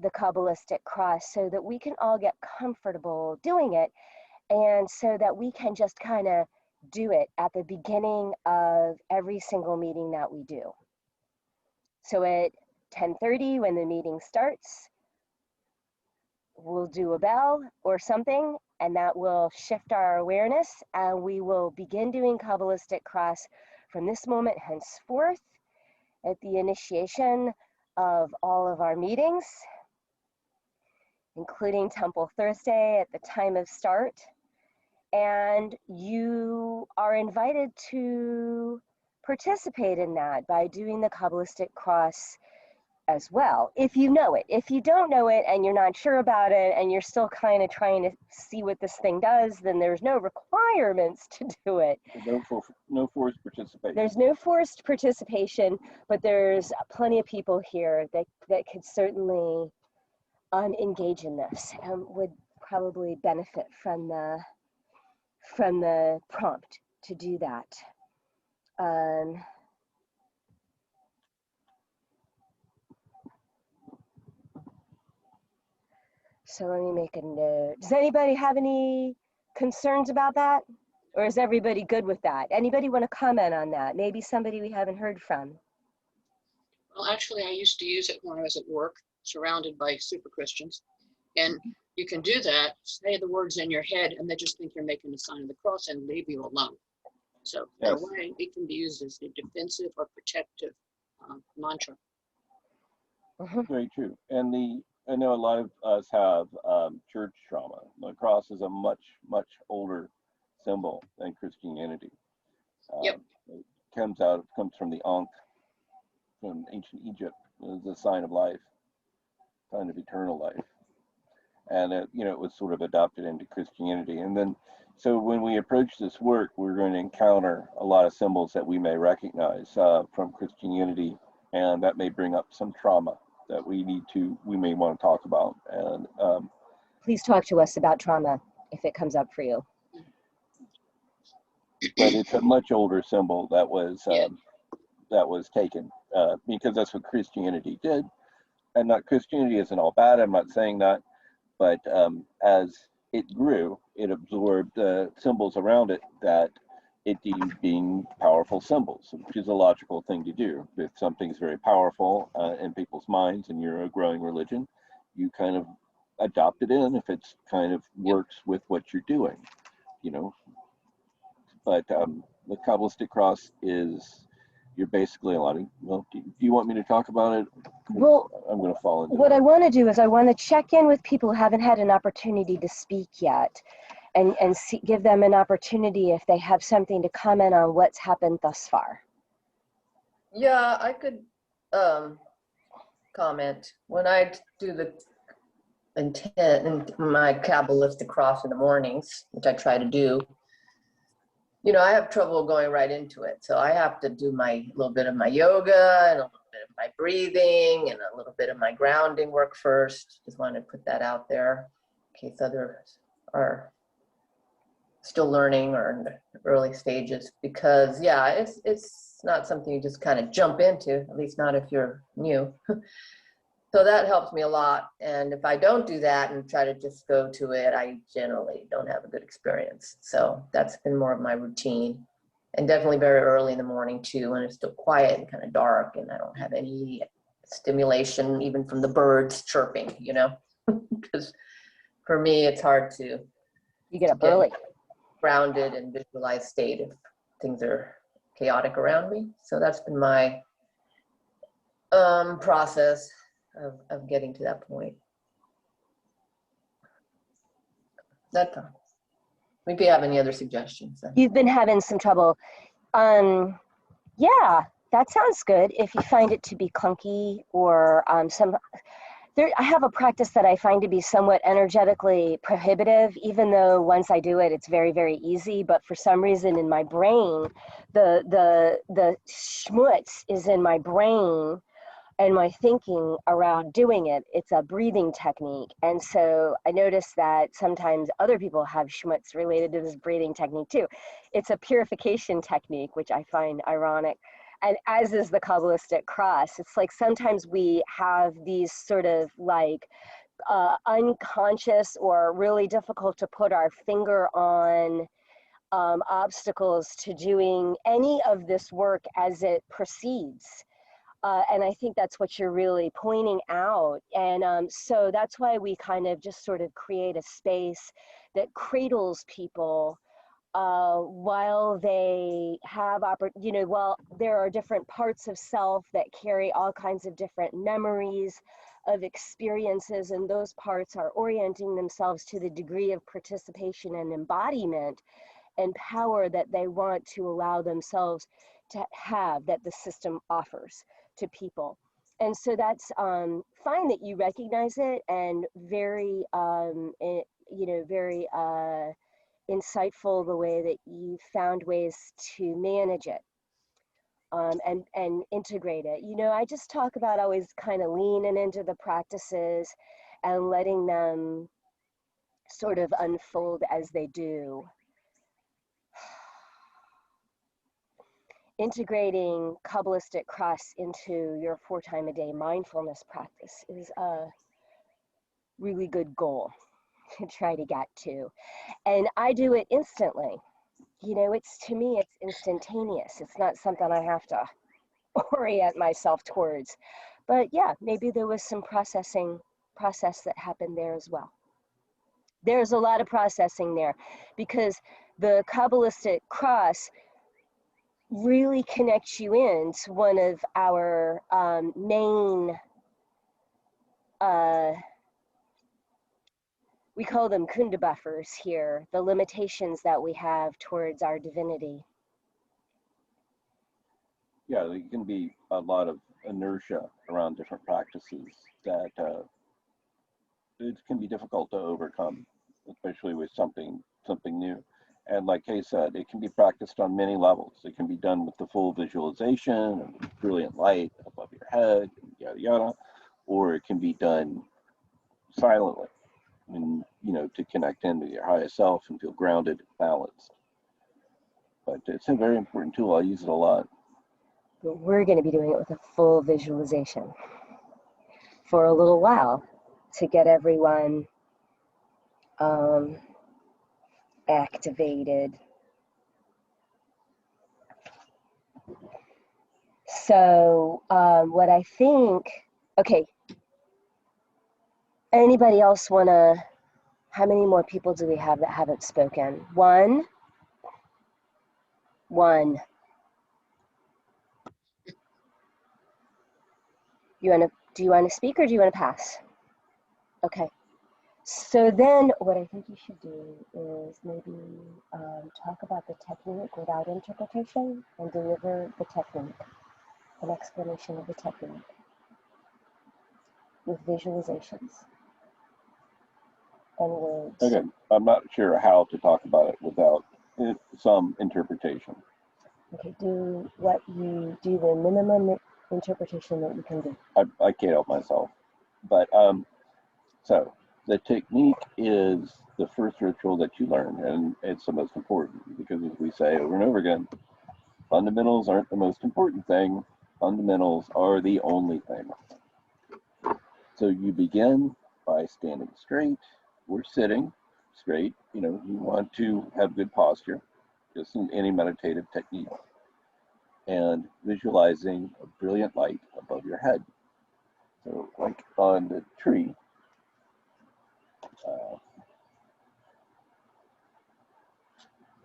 the Kabbalistic Cross so that we can all get comfortable doing it, and so that we can just kind of do it at the beginning of every single meeting that we do. So at 10:30 when the meeting starts, we'll do a bell or something, and that will shift our awareness, and we will begin doing Kabbalistic Cross from this moment henceforth at the initiation of all of our meetings, including Temple Thursday at the time of start. And you are invited to participate in that by doing the Kabbalistic Cross as well, if you know it. If you don't know it and you're not sure about it and you're still kind of trying to see what this thing does, then there's no requirements to do it. No forced participation. There's no forced participation, but there's plenty of people here that could certainly engage in this and would probably benefit from the prompt to do that. So let me make a note. Does anybody have any concerns about that? Or is everybody good with that? Anybody want to comment on that? Maybe somebody we haven't heard from. Well, actually, I used to use it when I was at work, surrounded by super Christians. And you can do that, say the words in your head, and they just think you're making the sign of the cross and leave you alone. So Yes. that way it can be used as a defensive or protective mantra. Very true. And I know a lot of us have church trauma. The cross is a much, much older symbol than Christianity. Yep. It comes from the Ankh, from ancient Egypt. It's a sign of life, sign of eternal life. And it was sort of adopted into Christianity. And then, so when we approach this work, we're going to encounter a lot of symbols that we may recognize from Christianity, and that may bring up some trauma that we may want to talk about. And Please talk to us about trauma if it comes up for you. But it's a much older symbol that was taken because that's what Christianity did. And Christianity isn't all bad. I'm not saying that, but as it grew, it absorbed symbols around it that it deemed being powerful symbols, which is a logical thing to do. If something's very powerful in people's minds and you're a growing religion, you kind of adopt it in if it's kind of works with what you're doing, But the Kabbalistic Cross is, you're basically allowing, well, do you want me to talk about it? Well, I'm going to fall into what it. I want to do is I want to check in with people who haven't had an opportunity to speak yet, and give them an opportunity if they have something to comment on what's happened thus far. Yeah, I could comment. When I do the intent in my Kabbalistic Cross in the mornings, which I try to do, I have trouble going right into it. So I have to do a little bit of my yoga and a little bit of my breathing and a little bit of my grounding work first. Just wanted to put that out there in case others are still learning or in the early stages, because it's not something you just kind of jump into, at least not if you're new. So that helps me a lot. And if I don't do that and try to just go to it, I generally don't have a good experience. So that's been more of my routine, and definitely very early in the morning too, when it's still quiet and kind of dark and I don't have any stimulation even from the birds chirping, because for me, it's hard to You get up early. grounded and visualized state if things are chaotic around me. So that's been my process of getting to that point. That's all. Maybe you have any other suggestions? You've been having some trouble. Yeah, that sounds good. If you find it to be clunky or I have a practice that I find to be somewhat energetically prohibitive, even though once I do it, it's very, very easy. But for some reason in my brain, the schmutz is in my brain and my thinking around doing it. It's a breathing technique. And so I notice that sometimes other people have schmutz related to this breathing technique too. It's a purification technique, which I find ironic. And as is the Kabbalistic Cross. It's like sometimes we have these sort of like unconscious or really difficult to put our finger on obstacles to doing any of this work as it proceeds. And I think that's what you're really pointing out. And so that's why we kind of just sort of create a space that cradles people while they have, while there are different parts of self that carry all kinds of different memories of experiences, and those parts are orienting themselves to the degree of participation and embodiment and power that they want to allow themselves to have that the system offers to people. And so that's fine that you recognize it, and very, very insightful the way that you found ways to manage it and integrate it. I just talk about always kind of leaning into the practices and letting them sort of unfold as they do. Integrating Kabbalistic Cross into your 4-time-a-day mindfulness practice is a really good goal to try to get to. And I do it instantly. To me, it's instantaneous. It's not something I have to orient myself towards. But yeah, maybe there was some process that happened there as well. There's a lot of processing there, because the Qabalistic Cross really connects you in to one of our main, we call them kunda buffers here, the limitations that we have towards our divinity. Yeah, there can be a lot of inertia around different practices that it can be difficult to overcome, especially with something new. And like Kay said, it can be practiced on many levels. It can be done with the full visualization and brilliant light above your head, yada yada, or it can be done silently, and to connect into your highest self and feel grounded and balanced. But it's a very important tool. I use it a lot. But we're going to be doing it with a full visualization for a little while to get everyone activated. So what I think, okay, anybody else how many more people do we have that haven't spoken? One. Do you want to speak, or do you want to pass? Okay. So then what I think you should do is maybe talk about the technique without interpretation and deliver the technique, an explanation of the technique with visualizations and words. Okay, I'm not sure how to talk about it without some interpretation. Okay, do the minimum interpretation that you can do. I can't help myself. But so the technique is the first ritual that you learn, and it's the most important, because as we say over and over again, fundamentals aren't the most important thing. Fundamentals are the only thing. So you begin by standing straight or sitting straight. You want to have good posture, just in any meditative technique, and visualizing a brilliant light above your head. So like on the tree,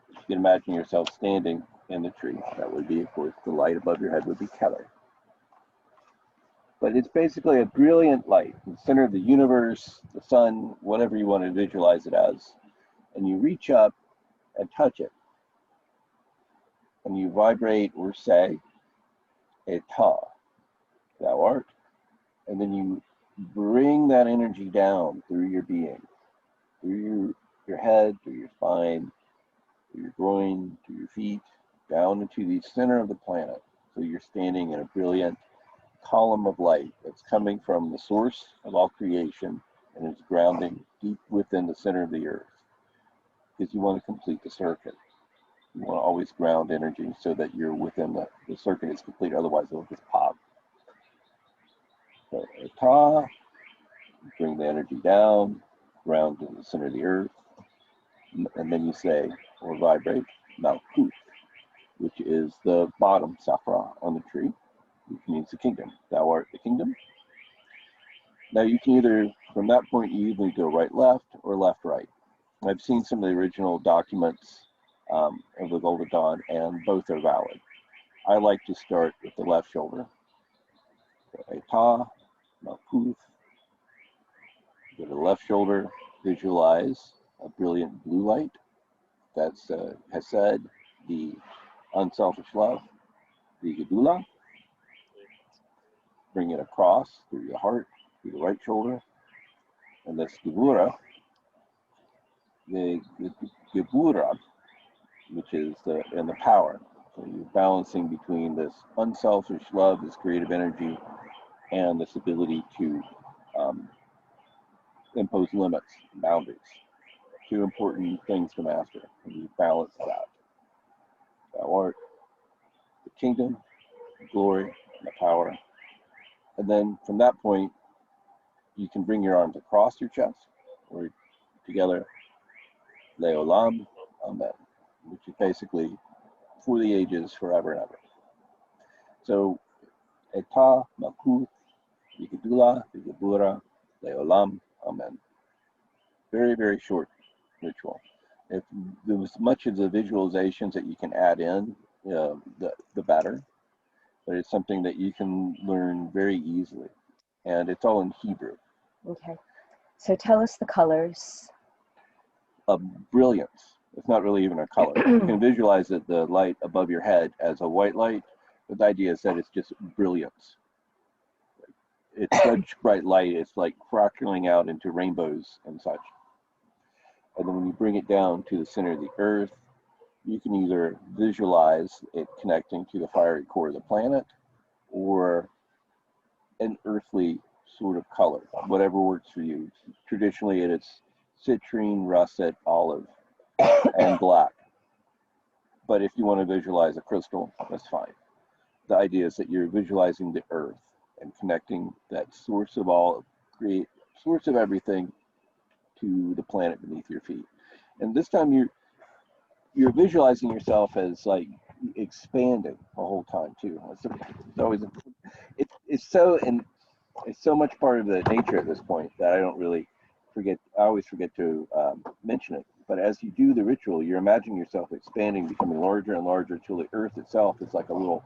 you can imagine yourself standing in the tree. That would be, of course, the light above your head would be Keller. But it's basically a brilliant light in the center of the universe, the sun, whatever you want to visualize it as. And you reach up and touch it. And you vibrate or say, Eta, thou art. And then you bring that energy down through your being, through your head, through your spine, through your groin, through your feet, down into the center of the planet. So you're standing in a brilliant column of light that's coming from the source of all creation, and it's grounding deep within the center of the earth, because you want to complete the circuit. You want to always ground energy so that you're within the circuit is complete, otherwise it'll just pop. So Eta, bring the energy down, ground in the center of the earth, and then you say or vibrate Malkuth, which is the bottom chakra on the tree, which means the kingdom. Thou art the kingdom. Now you can either, from that point, you either go right-left or left-right. I've seen some of the original documents of the Golden Dawn, and both are valid. I like to start with the left shoulder. Eta, Malkuth. Go to the left shoulder, visualize a brilliant blue light. That's Hesed, the unselfish love. the Gedula. Bring it across through your heart, through the right shoulder. And the Gevura, the Gebura, which is the power. So you're balancing between this unselfish love, this creative energy, and this ability to impose limits, boundaries. Two important things to master, and you balance that. Thou art the kingdom, the glory, and the power. And then from that point, you can bring your arms across your chest, or together, Leolam, Amen, which is basically for the ages, forever and ever. So, Eta, Malkuth, Vigedula, Vigebura, Leolam, Amen. Very, very short ritual. If there was much of the visualizations that you can add in, the better. But it's something that you can learn very easily. And it's all in Hebrew. Okay. So tell us the colors. Brilliance. It's not really even a color. You can visualize it, the light above your head as a white light, but the idea is that it's just brilliance. It's such bright light, it's like fractaling out into rainbows and such. And then when you bring it down to the center of the earth, you can either visualize it connecting to the fiery core of the planet or an earthly sort of color, whatever works for you. Traditionally, it's citrine, russet, olive, and black. But if you want to visualize a crystal, that's fine. The idea is that you're visualizing the earth and connecting that source of source of everything to the planet beneath your feet. And this time you're visualizing yourself as like expanding the whole time too. It's always it's so much part of the nature at this point that I don't really forget. I always forget to mention it. But as you do the ritual, you're imagining yourself expanding, becoming larger and larger till the earth itself is like a little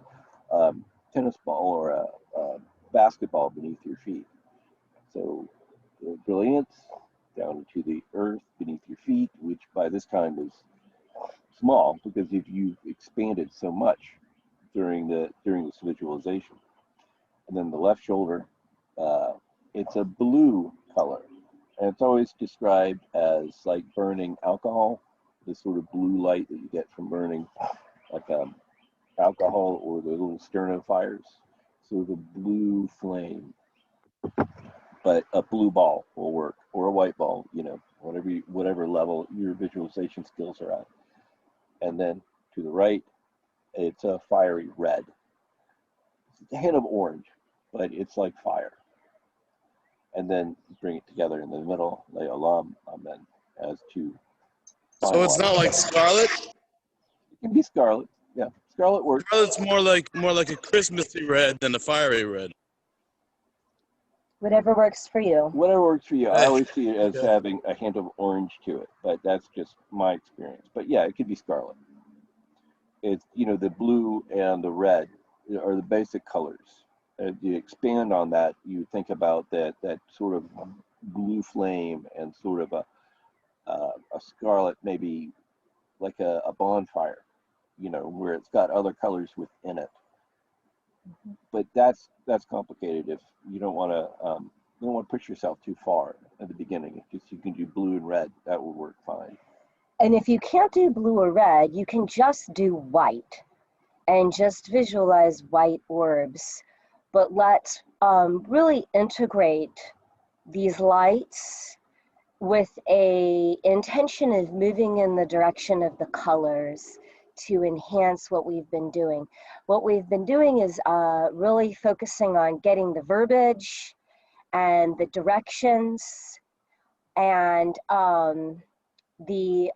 tennis ball or a basketball beneath your feet. So the brilliance down into the earth beneath your feet, which by this time is small because you've expanded so much during this visualization. And then the left shoulder, it's a blue color, and it's always described as like burning alcohol, this sort of blue light that you get from burning like alcohol or the little sterno fires, sort of a blue flame. But a blue ball will work, or a white ball, whatever level your visualization skills are at. And then to the right, it's a fiery red. It's a hint of orange, but it's like fire. And then bring it together in the middle, Leolam, Amen, as to. So it's not like scarlet? It can be scarlet, yeah. Scarlet works. Scarlet's more like a Christmassy red than a fiery red. Whatever works for you. Whatever works for you. I always see it as having a hint of orange to it, but that's just my experience. But yeah, it could be scarlet. It's, the blue and the red are the basic colors. If you expand on that, you think about that sort of blue flame and sort of a scarlet, maybe like a bonfire, where it's got other colors within it. But that's complicated if you don't want to push yourself too far at the beginning. If you can do blue and red, that will work fine. And if you can't do blue or red, you can just do white and just visualize white orbs. But let's really integrate these lights with a intention of moving in the direction of the colors to enhance what we've been doing. What we've been doing is really focusing on getting the verbiage and the directions and the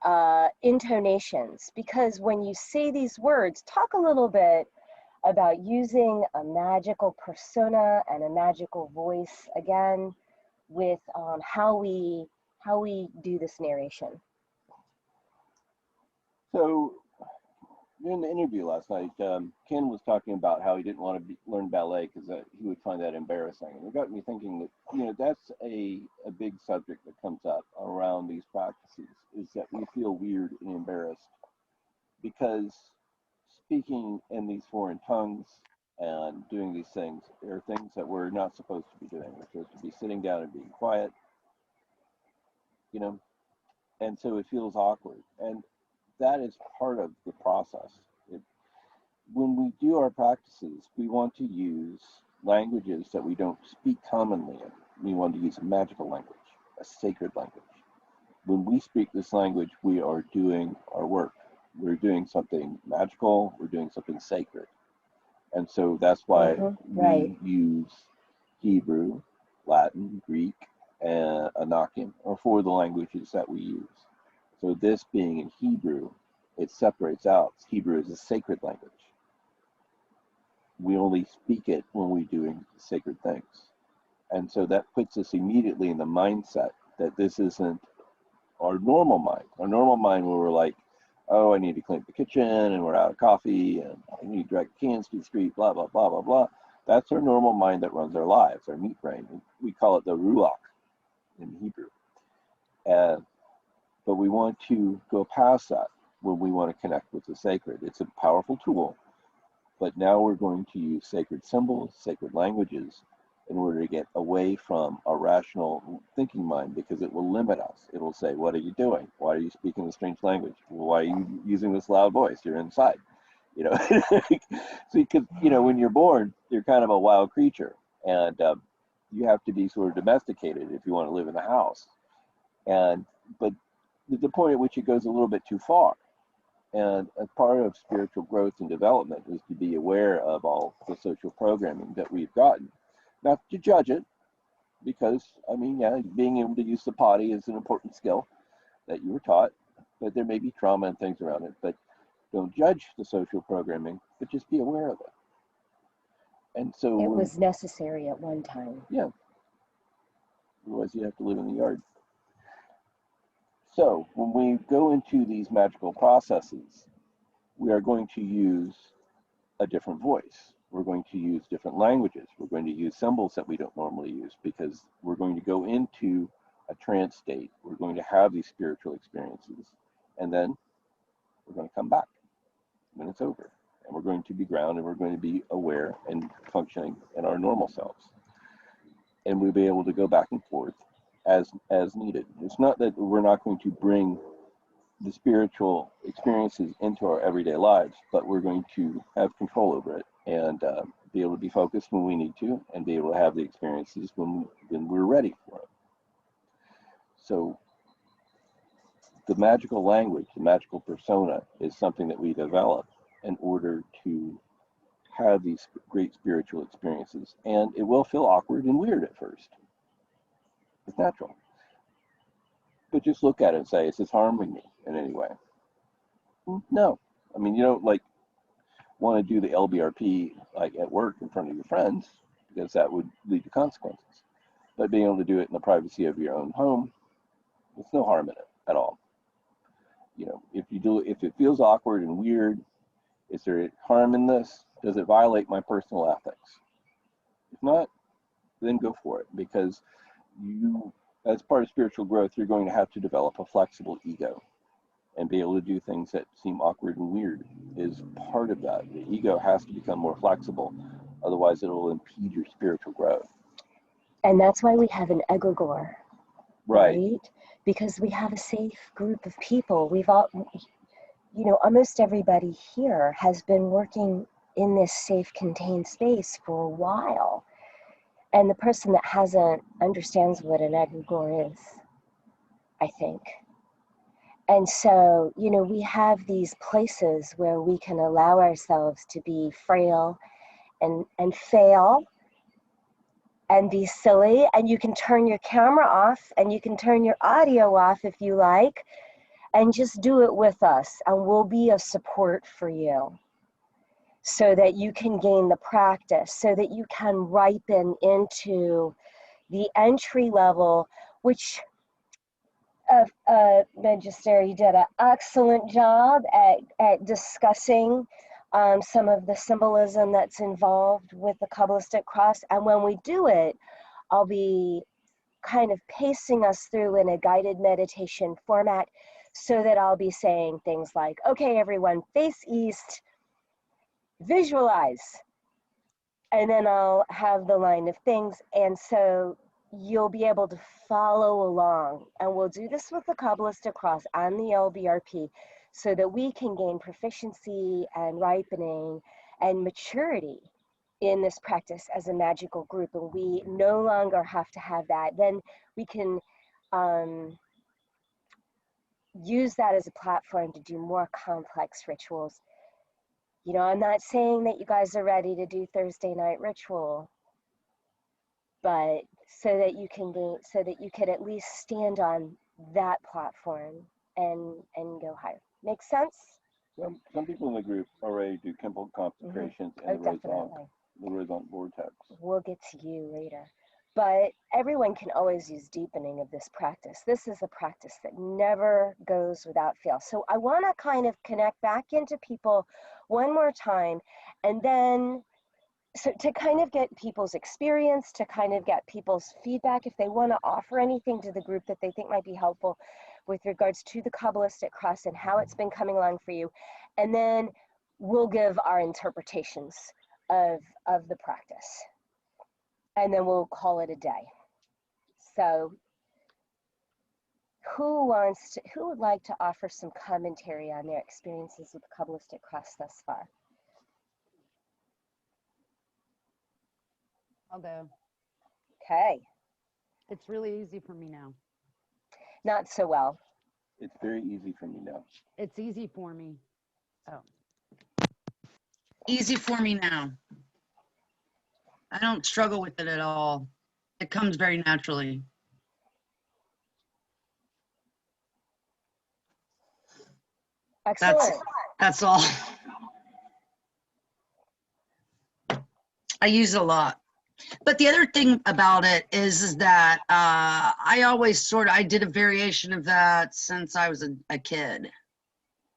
intonations, because when you say these words, talk a little bit about using a magical persona and a magical voice again with how we do this narration. So in the interview last night, Ken was talking about how he didn't want to learn ballet because he would find that embarrassing. And it got me thinking that, that's a big subject that comes up around these practices, is that we feel weird and embarrassed because speaking in these foreign tongues and doing these things are things that we're not supposed to be doing. We're supposed to be sitting down and being quiet, you know, and so it feels awkward. And that is part of the process. When we do our practices, we want to use languages that we don't speak commonly in. We want to use a magical language, a sacred language. When we speak this language, we are doing our work. We're doing something magical, we're doing something sacred. And so that's why we use Hebrew, Latin, Greek, and Anakim are four the languages that we use. So this being in Hebrew, it separates out. Hebrew is a sacred language. We only speak it when we're doing sacred things. And so that puts us immediately in the mindset that this isn't our normal mind. Our normal mind where we're like, oh, I need to clean up the kitchen and we're out of coffee and I need to drag cans to the street, blah, blah, blah, blah, blah. That's our normal mind that runs our lives, our meat brain. We call it the ruach in Hebrew. But we want to go past that when we want to connect with the sacred. It's a powerful tool, but now we're going to use sacred symbols, sacred languages in order to get away from our rational thinking mind, because it will limit us. It will say, what are you doing? Why are you speaking a strange language? Why are you using this loud voice? You're inside, you know. So you could, you know, when you're born, you're kind of a wild creature, and you have to be sort of domesticated if you want to live in the house. But the point at which it goes a little bit too far. And as part of spiritual growth and development is to be aware of all the social programming that we've gotten. Not to judge it, because, I mean, yeah, being able to use the potty is an important skill that you were taught, but there may be trauma and things around it. But don't judge the social programming, but just be aware of it. And so it was necessary at one time. Yeah. Otherwise, you have to live in the yard. So when we go into these magical processes, we are going to use a different voice. We're going to use different languages. We're going to use symbols that we don't normally use, because we're going to go into a trance state. We're going to have these spiritual experiences, and then we're going to come back when it's over. And we're going to be grounded, we're going to be aware and functioning in our normal selves. And we'll be able to go back and forth as needed. It's not that we're not going to bring the spiritual experiences into our everyday lives, but we're going to have control over it and be able to be focused when we need to, and be able to have the experiences when we're ready for it. So the magical language, the magical persona, is something that we develop in order to have these great spiritual experiences. And it will feel awkward and weird at first. It's natural. But just look at it and say, is this harming me in any way? No. I mean, you don't like want to do the LBRP like at work in front of your friends, because that would lead to consequences. But being able to do it in the privacy of your own home, there's no harm in it at all. You know, if it feels awkward and weird, is there harm in this? Does it violate my personal ethics? If not, then go for it, because you, as part of spiritual growth, you're going to have to develop a flexible ego, and be able to do things that seem awkward and weird is part of that. The ego has to become more flexible, otherwise it will impede your spiritual growth. And that's why we have an egregore, right? Because we have a safe group of people. We've all, you know, almost everybody here has been working in this safe, contained space for a while. And the person that hasn't understands what an egregore is, I think. And so, you know, we have these places where we can allow ourselves to be frail and fail and be silly. And you can turn your camera off and you can turn your audio off if you like, and just do it with us. And we'll be a support for you so that you can gain the practice, so that you can ripen into the entry level, which Magister, you did an excellent job at discussing some of the symbolism that's involved with the Kabbalistic Cross. And when we do it, I'll be kind of pacing us through in a guided meditation format, so that I'll be saying things like, okay, everyone, face east, visualize. And then I'll have the line of things. And so you'll be able to follow along. And we'll do this with the Qabalistic Cross and the LBRP so that we can gain proficiency and ripening and maturity in this practice as a magical group. And we no longer have to have that. Then we can use that as a platform to do more complex rituals. You know, I'm not saying that you guys are ready to do Thursday night ritual, but so that you can gain, so that you could at least stand on that platform and go higher. Make sense? Some people in the group already do chemical concentrations in the horizontal vortex. We'll get to you later. But everyone can always use deepening of this practice. This is a practice that never goes without fail. So I want to kind of connect back into people one more time, and then so to kind of get people's experience, to kind of get people's feedback, if they want to offer anything to the group that they think might be helpful with regards to the Kabbalistic Cross and how it's been coming along for you. And then we'll give our interpretations of the practice. And then we'll call it a day. So who would like to offer some commentary on their experiences with the Kabbalistic Cross thus far? I'll go. Okay. It's really easy for me now. Not so well. It's very easy for me now. It's easy for me. Oh. Easy for me now. I don't struggle with it at all. It comes very naturally. Excellent. That's all. I use it a lot. But the other thing about it is that I always I did a variation of that since I was a kid,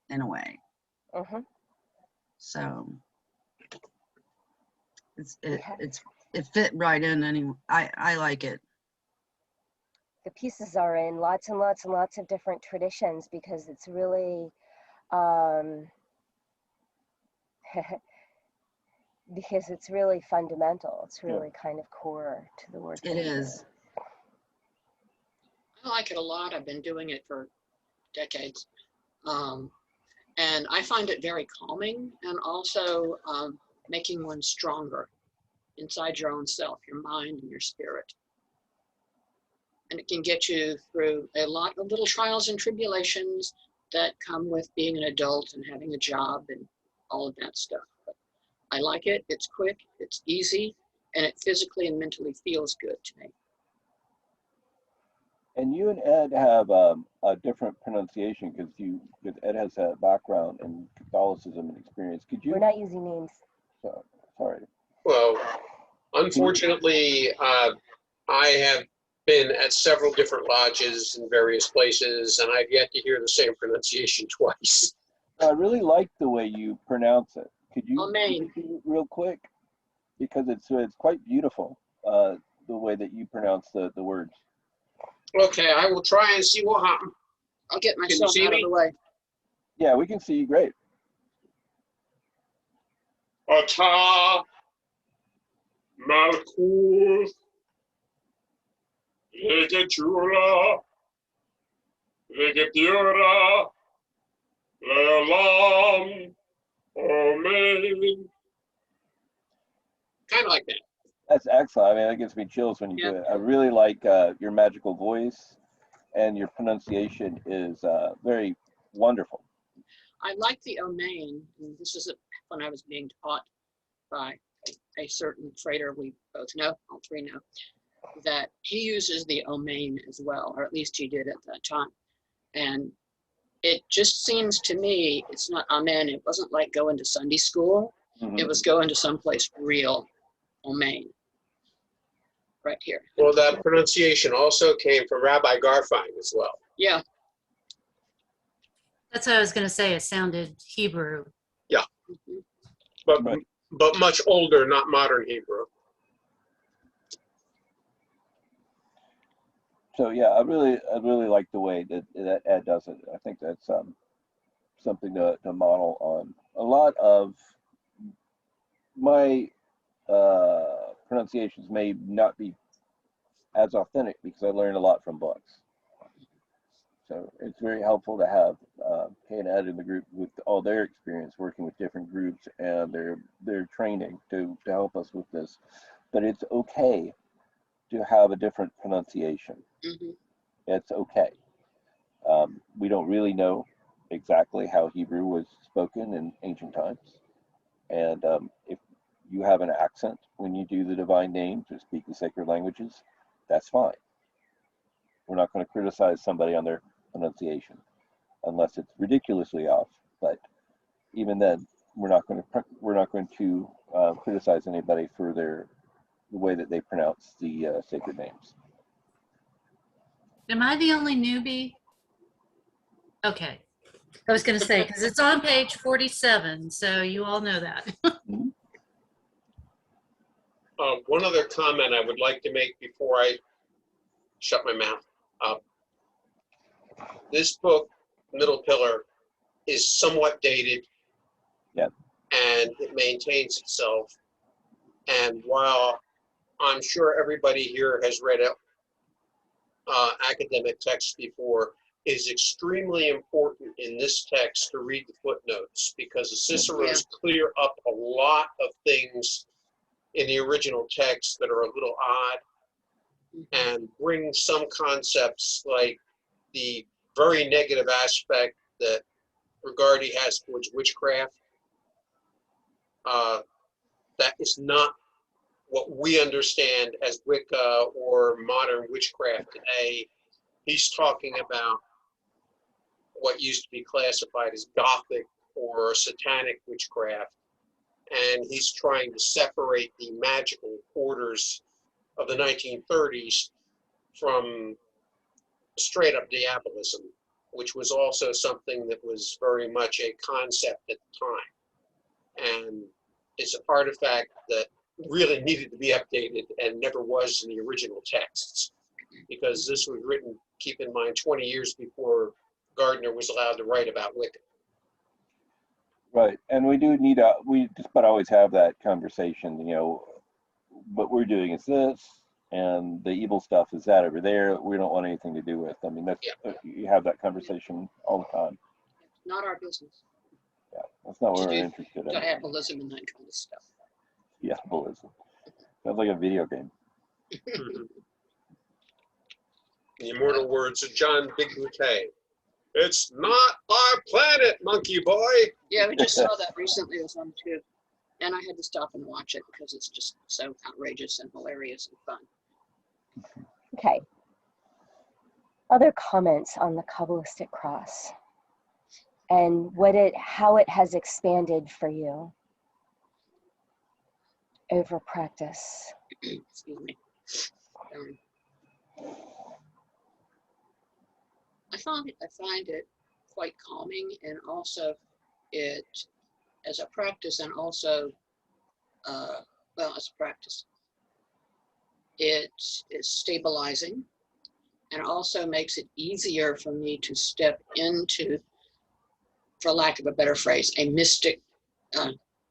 in a way. So it fit right in anyway. I like it. The pieces are in lots and lots and lots of different traditions because it's really because it's really fundamental. It's really kind of core to the work. It is. I like it a lot. I've been doing it for decades. And I find it very calming and also making one stronger inside your own self, your mind and your spirit. And it can get you through a lot of little trials and tribulations that come with being an adult and having a job and all of that stuff. But I like it. It's quick, it's easy, and it physically and mentally feels good to me. And you and Ed have a different pronunciation because Ed has a background in Catholicism and experience. Could you? We're not using names. Sorry. Well, unfortunately, I have been at several different lodges in various places, and I've yet to hear the same pronunciation twice. I really like the way you pronounce it. Could you Amen. do it real quick? Because it's quite beautiful, the way that you pronounce the words. Okay, I will try and see what happens. I'll get Can you myself see out me? of the way. Yeah, we can see you great. Ata Malkuth Legetura Legetura Leolam Amen. Kind of like that. That's excellent. I mean, that gives me chills when you do it. I really like your magical voice, and your pronunciation is very wonderful. I like the Omain. This is when I was being taught by a certain freighter we both know, all three know, that he uses the Omain as well, or at least he did at that time. And it just seems to me, it's not Amen. It wasn't like going to Sunday school. It was going to someplace real. Omain. Right here. Well, that pronunciation also came from Rabbi Garfine as well. Yeah. That's what I was going to say. It sounded Hebrew. Yeah. But much older, not modern Hebrew. So yeah, I really like the way that Ed does it. I think that's something to model on. A lot of my pronunciations may not be as authentic because I learned a lot from books. So it's very helpful to have Kay and Ed in the group with all their experience working with different groups and their training to help us with this. But it's okay to have a different pronunciation. Mm-hmm. It's okay. We don't really know exactly how Hebrew was spoken in ancient times. And if you have an accent when you do the divine names or speak the sacred languages, that's fine. We're not going to criticize somebody on their pronunciation unless it's ridiculously off. But even then, we're not going to criticize anybody for the way that they pronounce the sacred names. Am I the only newbie? Okay. I was going to say, because it's on page 47, so you all know that. One other comment I would like to make before I shut my mouth. This book, Middle Pillar, is somewhat dated. Yeah. And it maintains itself. And while I'm sure everybody here has read academic text before, it is extremely important in this text to read the footnotes because the Cicero's clear up a lot of things in the original text that are a little odd and bring some concepts like the very negative aspect that Regardie has towards witchcraft. That is not what we understand as Wicca or modern witchcraft today. He's talking about what used to be classified as Gothic or satanic witchcraft. And he's trying to separate the magical orders of the 1930s from straight up diabolism, which was also something that was very much a concept at the time. And it's an artifact that really needed to be updated and never was in the original texts, because this was written, keep in mind, 20 years before Gardner was allowed to write about Wicca. Right, and we do need we just about always have that conversation, you know, what we're doing is this, and the evil stuff is that over there, we don't want anything to do with. I mean, that's, you have that conversation all the time. Not our business. Yeah, that's not what we're interested in. Diabolism and that kind of stuff. Diabolism. Sounds like a video game. The immortal words of John Bigute. It's not our planet, monkey boy. Yeah, we just saw that recently. It was on too. And I had to stop and watch it because it's just so outrageous and hilarious and fun. Okay. Other comments on the Kabbalistic Cross and how it has expanded for you over practice. Excuse me. I find it quite calming, and also it as a practice, and also as a practice, it is stabilizing, and also makes it easier for me to step into, for lack of a better phrase, a mystic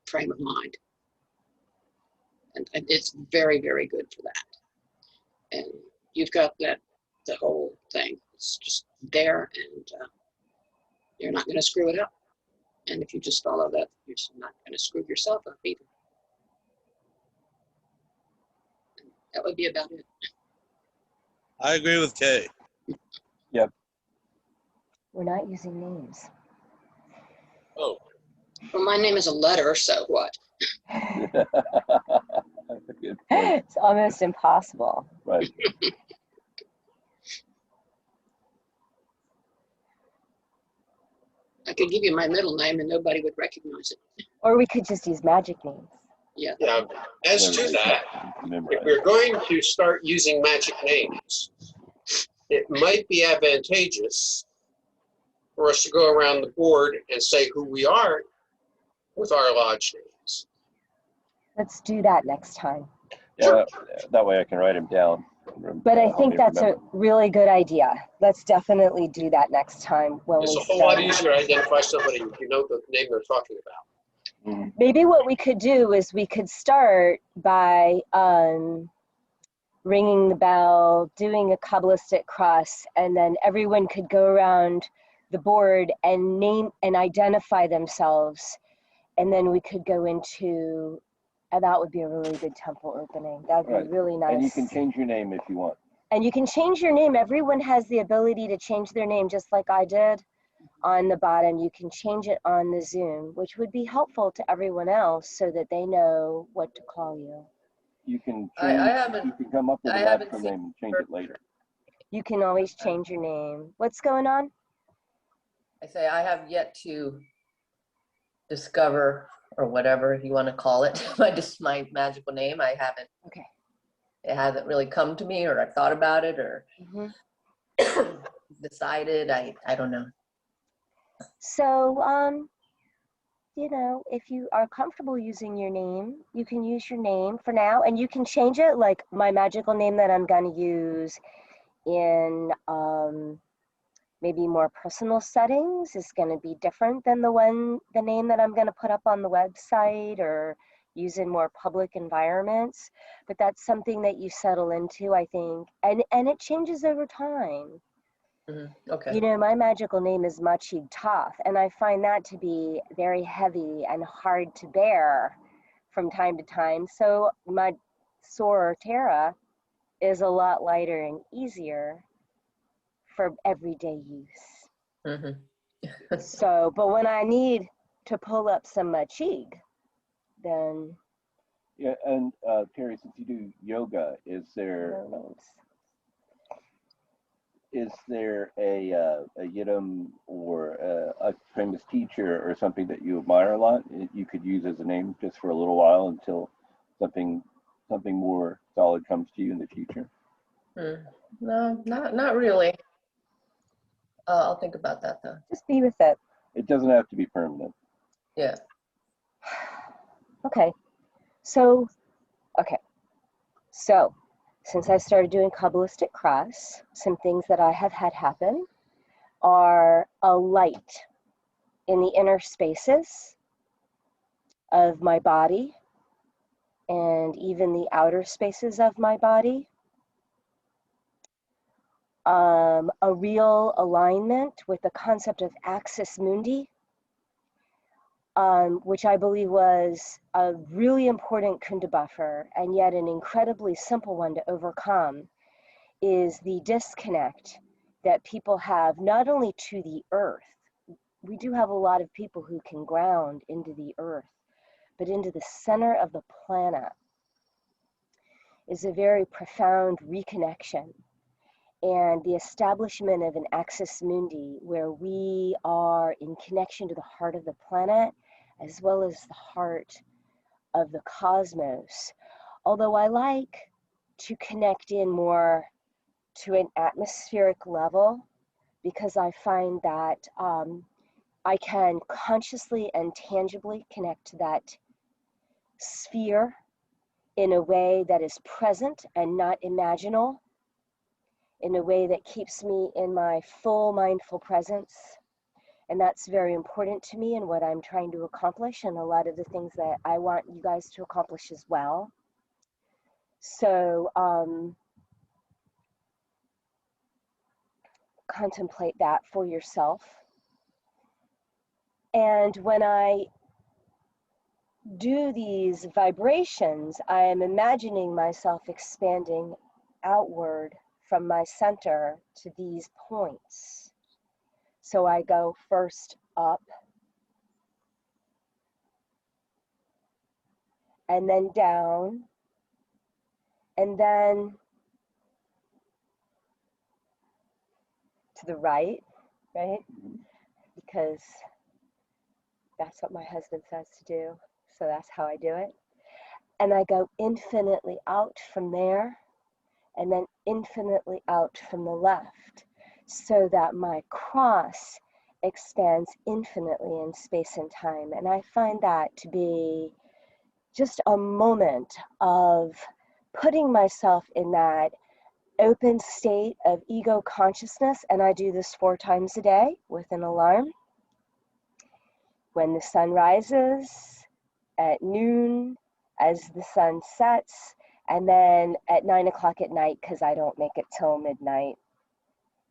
frame of mind. And it's very, very good for that. And you've got the whole thing. It's just there, and you're not going to screw it up. And if you just follow that, you're just not going to screw yourself up either. And that would be about it. I agree with Kay. Yep. We're not using names. Oh. Well, my name is a letter, so what? It's almost impossible. Right. I could give you my middle name and nobody would recognize it. Or we could just use magic names. Yeah. As to that, if we're going to start using magic names, it might be advantageous for us to go around the board and say who we are with our lodge names. Let's do that next time. Yeah, that way I can write them down. But I think that's a really good idea. Let's definitely do that next time when It's we a whole lot start. easier to identify somebody if you know the name they're talking about. Maybe what we could do is we could start by ringing the bell, doing a Kabbalistic cross, and then everyone could go around the board and name and identify themselves. And then we could go into, and that would be a really good temple opening. That would be really nice. And you can change your name if you want. And you can change your name. Everyone has the ability to change their name, just like I did on the bottom. You can change it on the Zoom, which would be helpful to everyone else so that they know what to call you. You can I you can come up with a natural name and change it later. You can always change your name. What's going on? I say I have yet to discover, or whatever you want to call it, my magical name. I haven't. Okay. It hasn't really come to me, or I've thought about it, or decided. I don't know. So, you know, if you are comfortable using your name, you can use your name for now, and you can change it. Like my magical name that I'm going to use in maybe more personal settings is going to be different than the name that I'm going to put up on the website or use in more public environments. But that's something that you settle into, I think, and it changes over time. Okay. You know, my magical name is Machig Toth, and I find that to be very heavy and hard to bear from time to time. So my Sor Terra is a lot lighter and easier for everyday use. So, but when I need to pull up some Machig, then... Yeah, and Terry, since you do yoga, is there a Yidam or a famous teacher or something that you admire a lot you could use as a name just for a little while until something more solid comes to you in the future? No, not really. I'll think about that though. Just be with it. It doesn't have to be permanent. Yeah. Okay. So, since I started doing Qabalistic Cross, some things that I have had happen are a light in the inner spaces of my body and even the outer spaces of my body. A real alignment with the concept of axis mundi, which I believe was a really important kunda buffer and yet an incredibly simple one to overcome, is the disconnect that people have not only to the earth. We do have a lot of people who can ground into the earth, but into the center of the planet is a very profound reconnection. And the establishment of an axis mundi where we are in connection to the heart of the planet as well as the heart of the cosmos. Although I like to connect in more to an atmospheric level because I find that I can consciously and tangibly connect to that sphere in a way that is present and not imaginal, in a way that keeps me in my full mindful presence. And that's very important to me and what I'm trying to accomplish and a lot of the things that I want you guys to accomplish as well. So contemplate that for yourself. And when I do these vibrations, I am imagining myself expanding outward from my center to these points. So I go first up and then down and then to the right? Because that's what my husband says to do. So that's how I do it. And I go infinitely out from there and then infinitely out from the left so that my cross expands infinitely in space and time. And I find that to be just a moment of putting myself in that open state of ego consciousness. And I do this 4 times a day with an alarm. When the sun rises, at noon as the sun sets, and then at 9 o'clock at night, because I don't make it till midnight,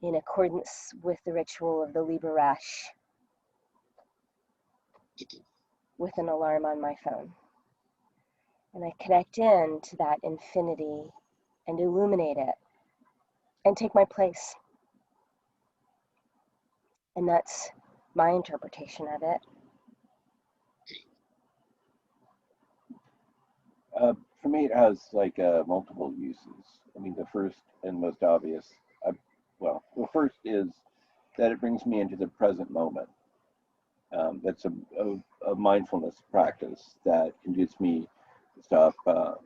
in accordance with the ritual of the Liber Resh, with an alarm on my phone. And I connect in to that infinity and illuminate it and take my place. And that's my interpretation of it. For me, it has like multiple uses. I mean, the first and most obvious, well, the first is that it brings me into the present moment. That's a mindfulness practice that conduces me to stop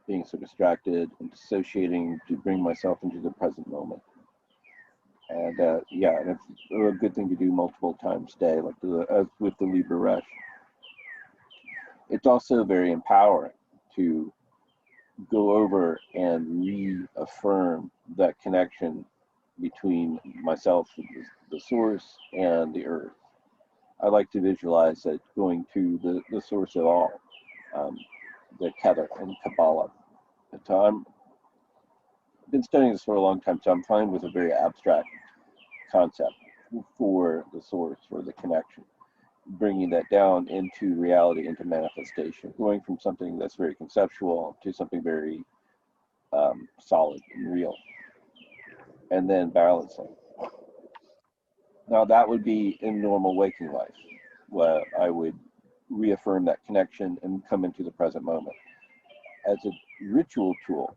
being so distracted and dissociating to bring myself into the present moment. And yeah, and it's a good thing to do multiple times a day, like as with the Liber Resh. It's also very empowering to go over and reaffirm that connection between myself, the source, and the earth. I like to visualize it going to the source of all, the Keter and Qabalah. I've been studying this for a long time, so I'm fine with a very abstract concept for the source, for the connection. Bringing that down into reality, into manifestation, going from something that's very conceptual to something very solid and real, and then balancing. Now that would be in normal waking life, where I would reaffirm that connection and come into the present moment. As a ritual tool.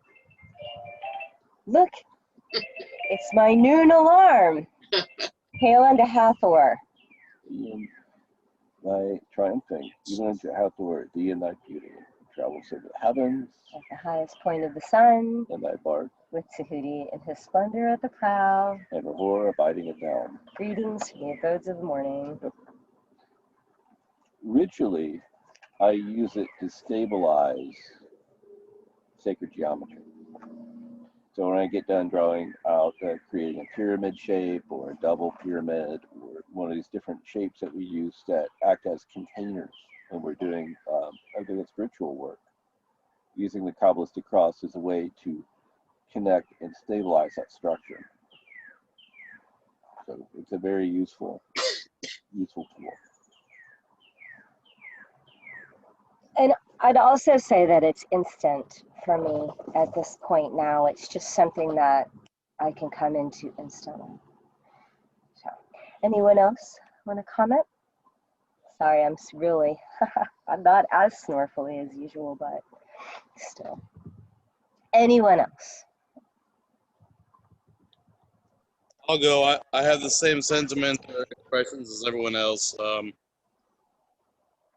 Look, it's my noon alarm. Hail unto Hathor. Thy triumphing, even unto Hathor, thee and thy beauty, travels over the heavens. At the highest point of the sun. And thy bark. With Tahuti in his splendor at the prow. And Rahor abiding it down. Greetings from the abodes of the morning. Ritually, I use it to stabilize sacred geometry. So when I get done drawing out, creating a pyramid shape or a double pyramid or one of these different shapes that we use that act as containers when we're doing, I think it's ritual work. Using the Kabbalistic Cross as a way to connect and stabilize that structure. So it's a very useful tool. And I'd also say that it's instant for me at this point now. It's just something that I can come into instantly. So, anyone else want to comment? Sorry, I'm really, I'm not as snorfully as usual, but still. Anyone else? I'll go. I have the same sentiment or expressions as everyone else.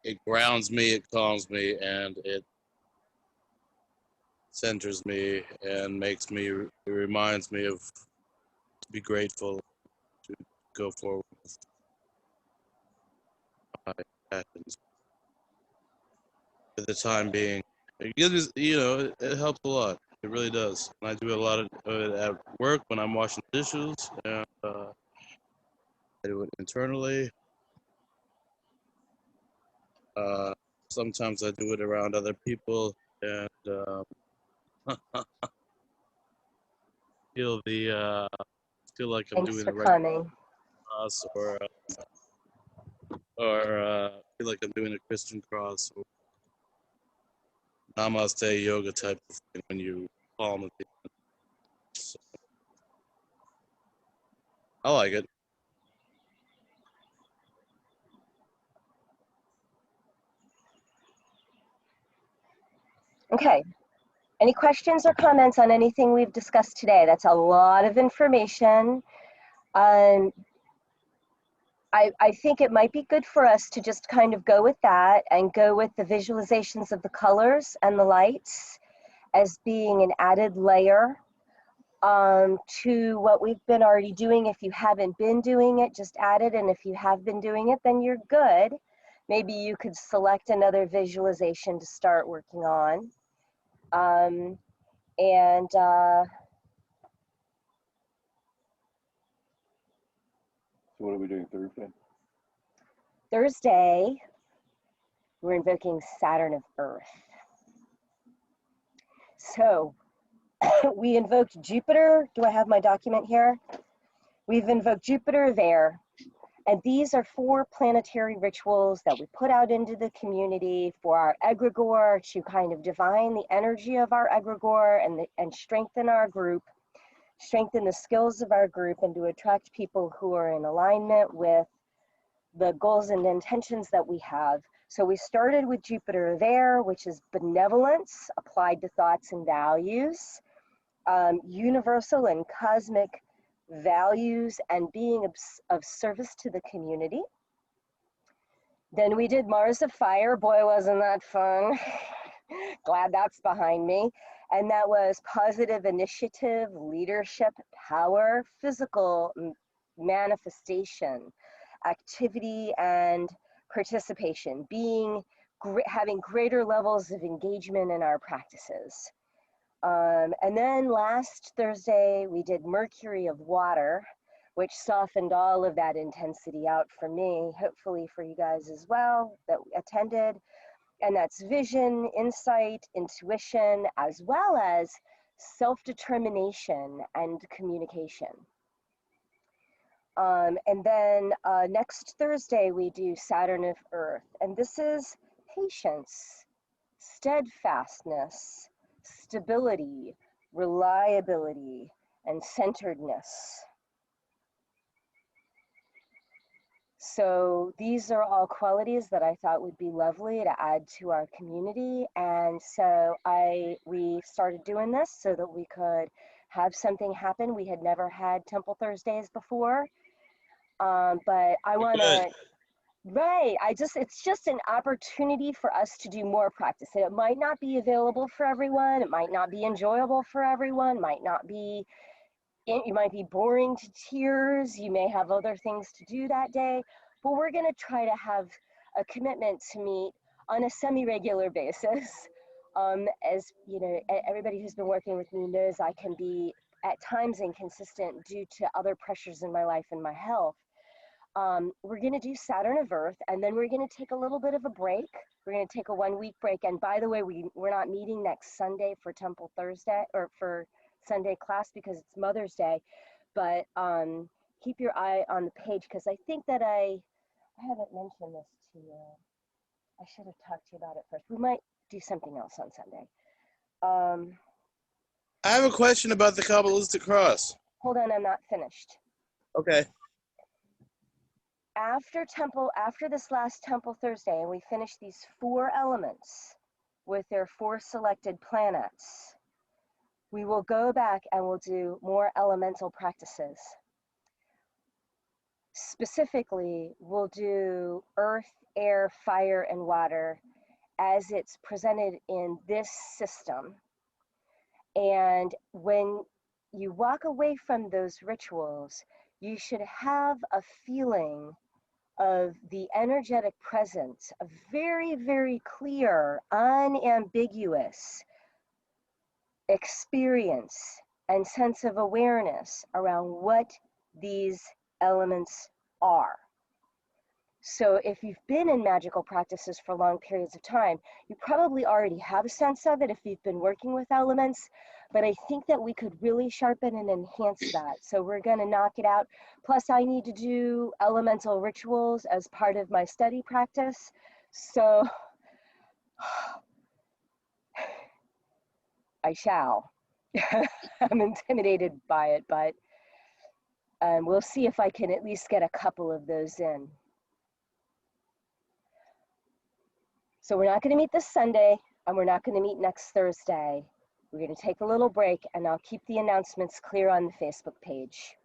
It grounds me, it calms me, and it centers me and it reminds me of to be grateful, to go forward with my passions for the time being. It gives, it helps a lot. It really does. And I do a lot of it at work when I'm washing dishes, and I do it internally. Sometimes I do it around other people, and feel like I'm Thanks doing for the right coming. cross, or feel like I'm doing a Christian cross, or Namaste yoga type of thing when you palm at the end. So, I like it. Okay. Any questions or comments on anything we've discussed today? That's a lot of information. I think it might be good for us to just kind of go with that and go with the visualizations of the colors and the lights as being an added layer to what we've been already doing. If you haven't been doing it, just add it. And if you have been doing it, then you're good. Maybe you could select another visualization to start working on. So what are we doing Thursday? Thursday, we're invoking Saturn of Earth. So we invoked Jupiter. Do I have my document here? We've invoked Jupiter there. And these are 4 planetary rituals that we put out into the community for our egregore to kind of divine the energy of our egregore and strengthen our group, strengthen the skills of our group, and to attract people who are in alignment with the goals and intentions that we have. So we started with Jupiter there, which is benevolence applied to thoughts and values, universal and cosmic values, and being of service to the community. Then we did Mars of Fire. Boy, wasn't that fun. Glad that's behind me. And that was positive initiative, leadership, power, physical manifestation, activity, and participation, having greater levels of engagement in our practices. And then last Thursday, we did Mercury of Water, which softened all of that intensity out for me, hopefully for you guys as well that attended. And that's vision, insight, intuition, as well as self-determination and communication. And then next Thursday, we do Saturn of Earth. And this is patience, steadfastness, stability, reliability, and centeredness. So these are all qualities that I thought would be lovely to add to our community. And so we started doing this so that we could have something happen. We had never had Temple Thursdays before. But I want to, right, it's just an opportunity for us to do more practice. And it might not be available for everyone. It might not be enjoyable for everyone. You might be boring to tears. You may have other things to do that day. But we're going to try to have a commitment to meet on a semi-regular basis. As you know, everybody who's been working with me knows I can be at times inconsistent due to other pressures in my life and my health. We're going to do Saturn of Earth, and then we're going to take a little bit of a break. We're going to take a 1-week break. And by the way, we're not meeting next Sunday for Temple Thursday or for Sunday class because it's Mother's Day. But keep your eye on the page, because I think that I haven't mentioned this to you. I should have talked to you about it first. We might do something else on Sunday. I have a question about the Qabalistic Cross. Hold on, I'm not finished. Okay. After this last Temple Thursday, and we finish these 4 elements with their 4 selected planets, we will go back and we'll do more elemental practices. Specifically, we'll do earth, air, fire, and water as it's presented in this system. And when you walk away from those rituals, you should have a feeling of the energetic presence, a very, very clear, unambiguous experience and sense of awareness around what these elements are. So if you've been in magical practices for long periods of time, you probably already have a sense of it if you've been working with elements, but I think that we could really sharpen and enhance that. So we're going to knock it out. Plus I need to do elemental rituals as part of my study practice. So I shall. I'm intimidated by it, but we'll see if I can at least get a couple of those in. So we're not going to meet this Sunday, and we're not going to meet next Thursday. We're going to take a little break, and I'll keep the announcements clear on the Facebook page.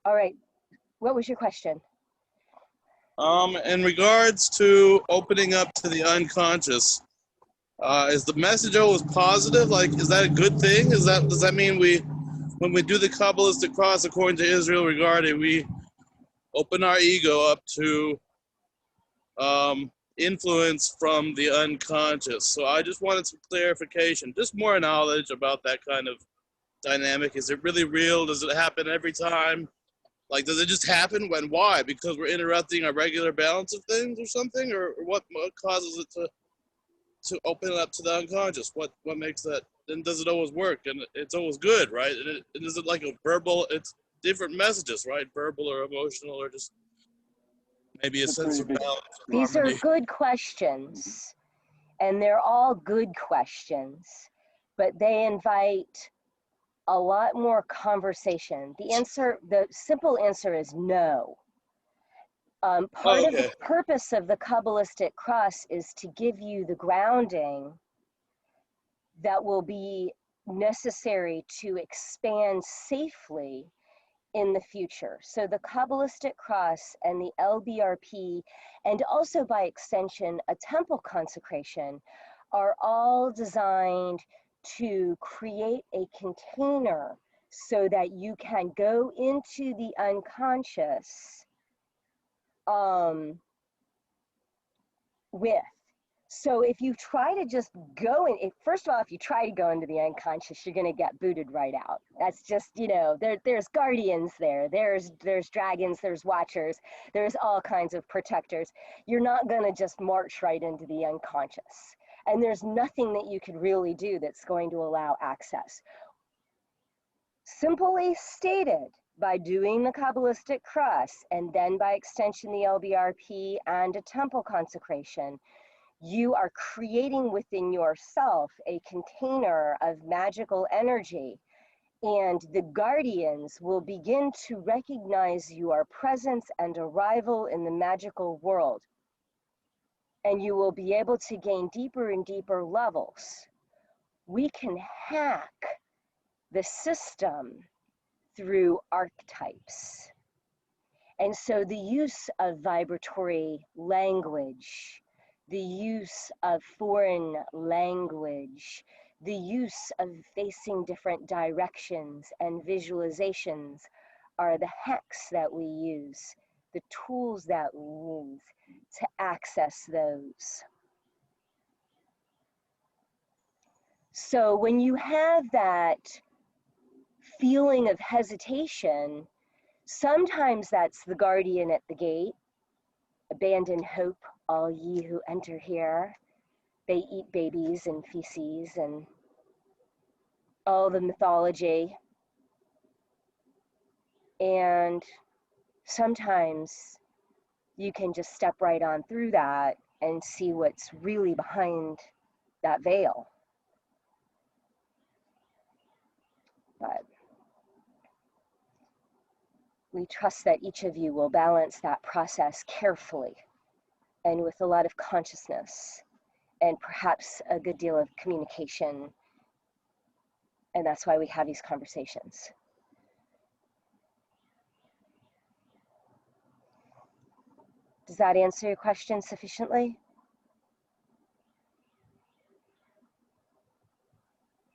All right, what was your question? In regards to opening up to the unconscious, is the message always positive? Like, is that a good thing? Does that mean when we do the Kabbalistic Cross, according to Israel Regardie, we open our ego up to influence from the unconscious? So I just wanted some clarification, just more knowledge about that kind of dynamic. Is it really real? Does it happen every time? Like, does it just happen? When? Why? Because we're interrupting a regular balance of things or something? Or what causes it to open it up to the unconscious? What makes that? Then does it always work? And it's always good, right? And is it like a verbal? It's different messages, right? Verbal or emotional or just maybe a sense of balance. These are good questions, and they're all good questions, but they invite a lot more conversation. The simple answer is no. Part of the purpose of the Kabbalistic Cross is to give you the grounding that will be necessary to expand safely in the future. So the Kabbalistic Cross and the LBRP, and also by extension, a temple consecration, are all designed to create a container so that you can go into the unconscious with. So if you try to just go in, first of all, if you try to go into the unconscious, you're going to get booted right out. That's just, there's guardians there. There's dragons, there's watchers, there's all kinds of protectors. You're not going to just march right into the unconscious. And there's nothing that you could really do that's going to allow access. Simply stated, by doing the Kabbalistic Cross, and then by extension the LBRP and a temple consecration, you are creating within yourself a container of magical energy, and the guardians will begin to recognize your presence and arrival in the magical world. And you will be able to gain deeper and deeper levels. We can hack the system through archetypes. And so the use of vibratory language, the use of foreign language, the use of facing different directions and visualizations are the hacks that we use, the tools that we use to access those. So when you have that feeling of hesitation, sometimes that's the guardian at the gate. Abandon hope, all ye who enter here. They eat babies and feces and all the mythology. And sometimes you can just step right on through that and see what's really behind that veil. But we trust that each of you will balance that process carefully and with a lot of consciousness and perhaps a good deal of communication. And that's why we have these conversations. Does that answer your question sufficiently?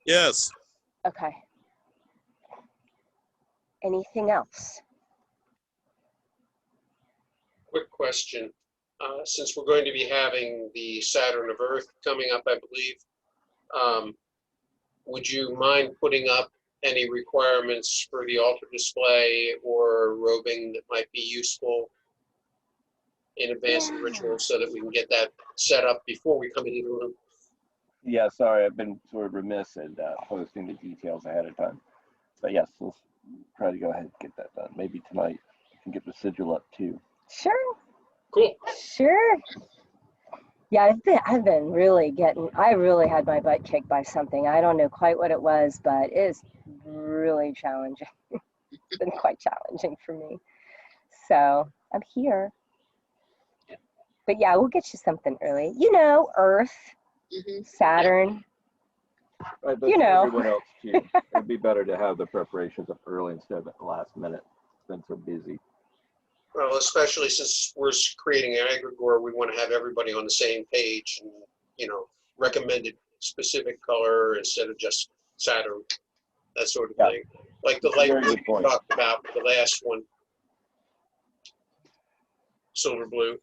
Yes. Okay. Anything else? Quick question. Since we're going to be having the Saturn of Earth coming up, I believe, would you mind putting up any requirements for the altar display or robing that might be useful in advance of the ritual so that we can get that set up before we come into the room? Yeah, sorry, I've been sort of remiss at posting the details ahead of time. But yes, let's try to go ahead and get that done. Maybe tonight I can get the sigil up too. Sure. Cool. Sure. Yeah, I've been really I really had my butt kicked by something. I don't know quite what it was, but it's really challenging. It's been quite challenging for me. So I'm here. But yeah, we'll get you something early. Earth, Saturn. Right, but for everyone else too. It'd be better to have the preparations up early instead of at the last minute. It's been so busy. Well, especially since we're creating an egregore, we want to have everybody on the same page and, recommended specific color instead of just Saturn, that sort of thing. Like the light blue we talked about, the last one, silver blue.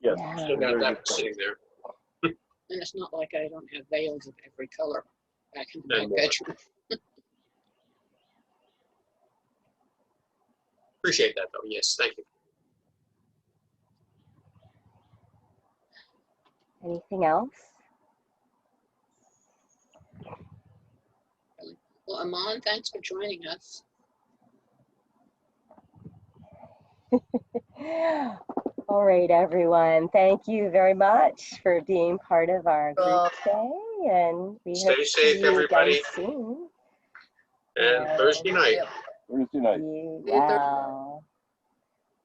Yes. Still got that sitting there. And it's not like I don't have veils of every color back in my bedroom. Appreciate that, though. Yes, thank you. Anything else? Well, Aman, thanks for joining us. All right, everyone. Thank you very much for being part of our group today, and we hope Stay to see safe, you everybody. again soon. And Thursday night. Yep. Thursday night. Be See you Thursday. well.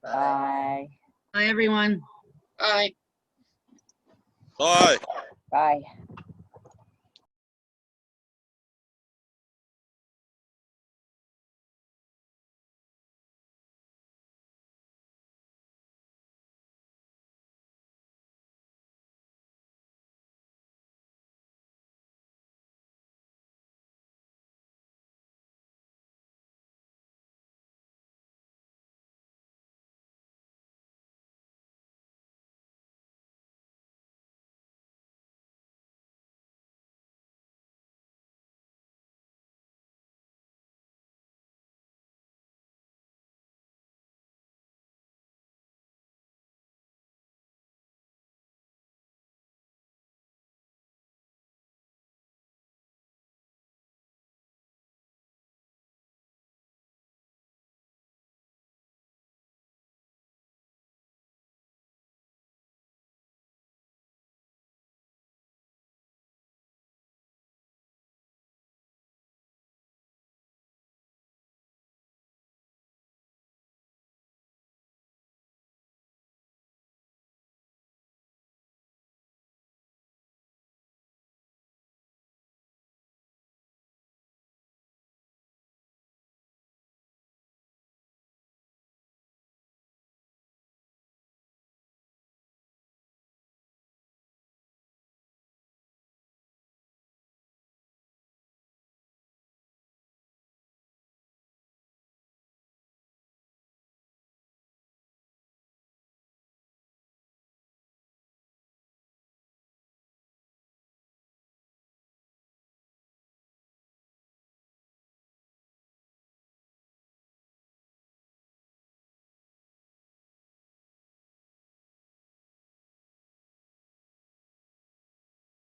Bye. Bye. Bye, everyone. Bye. Bye. Bye.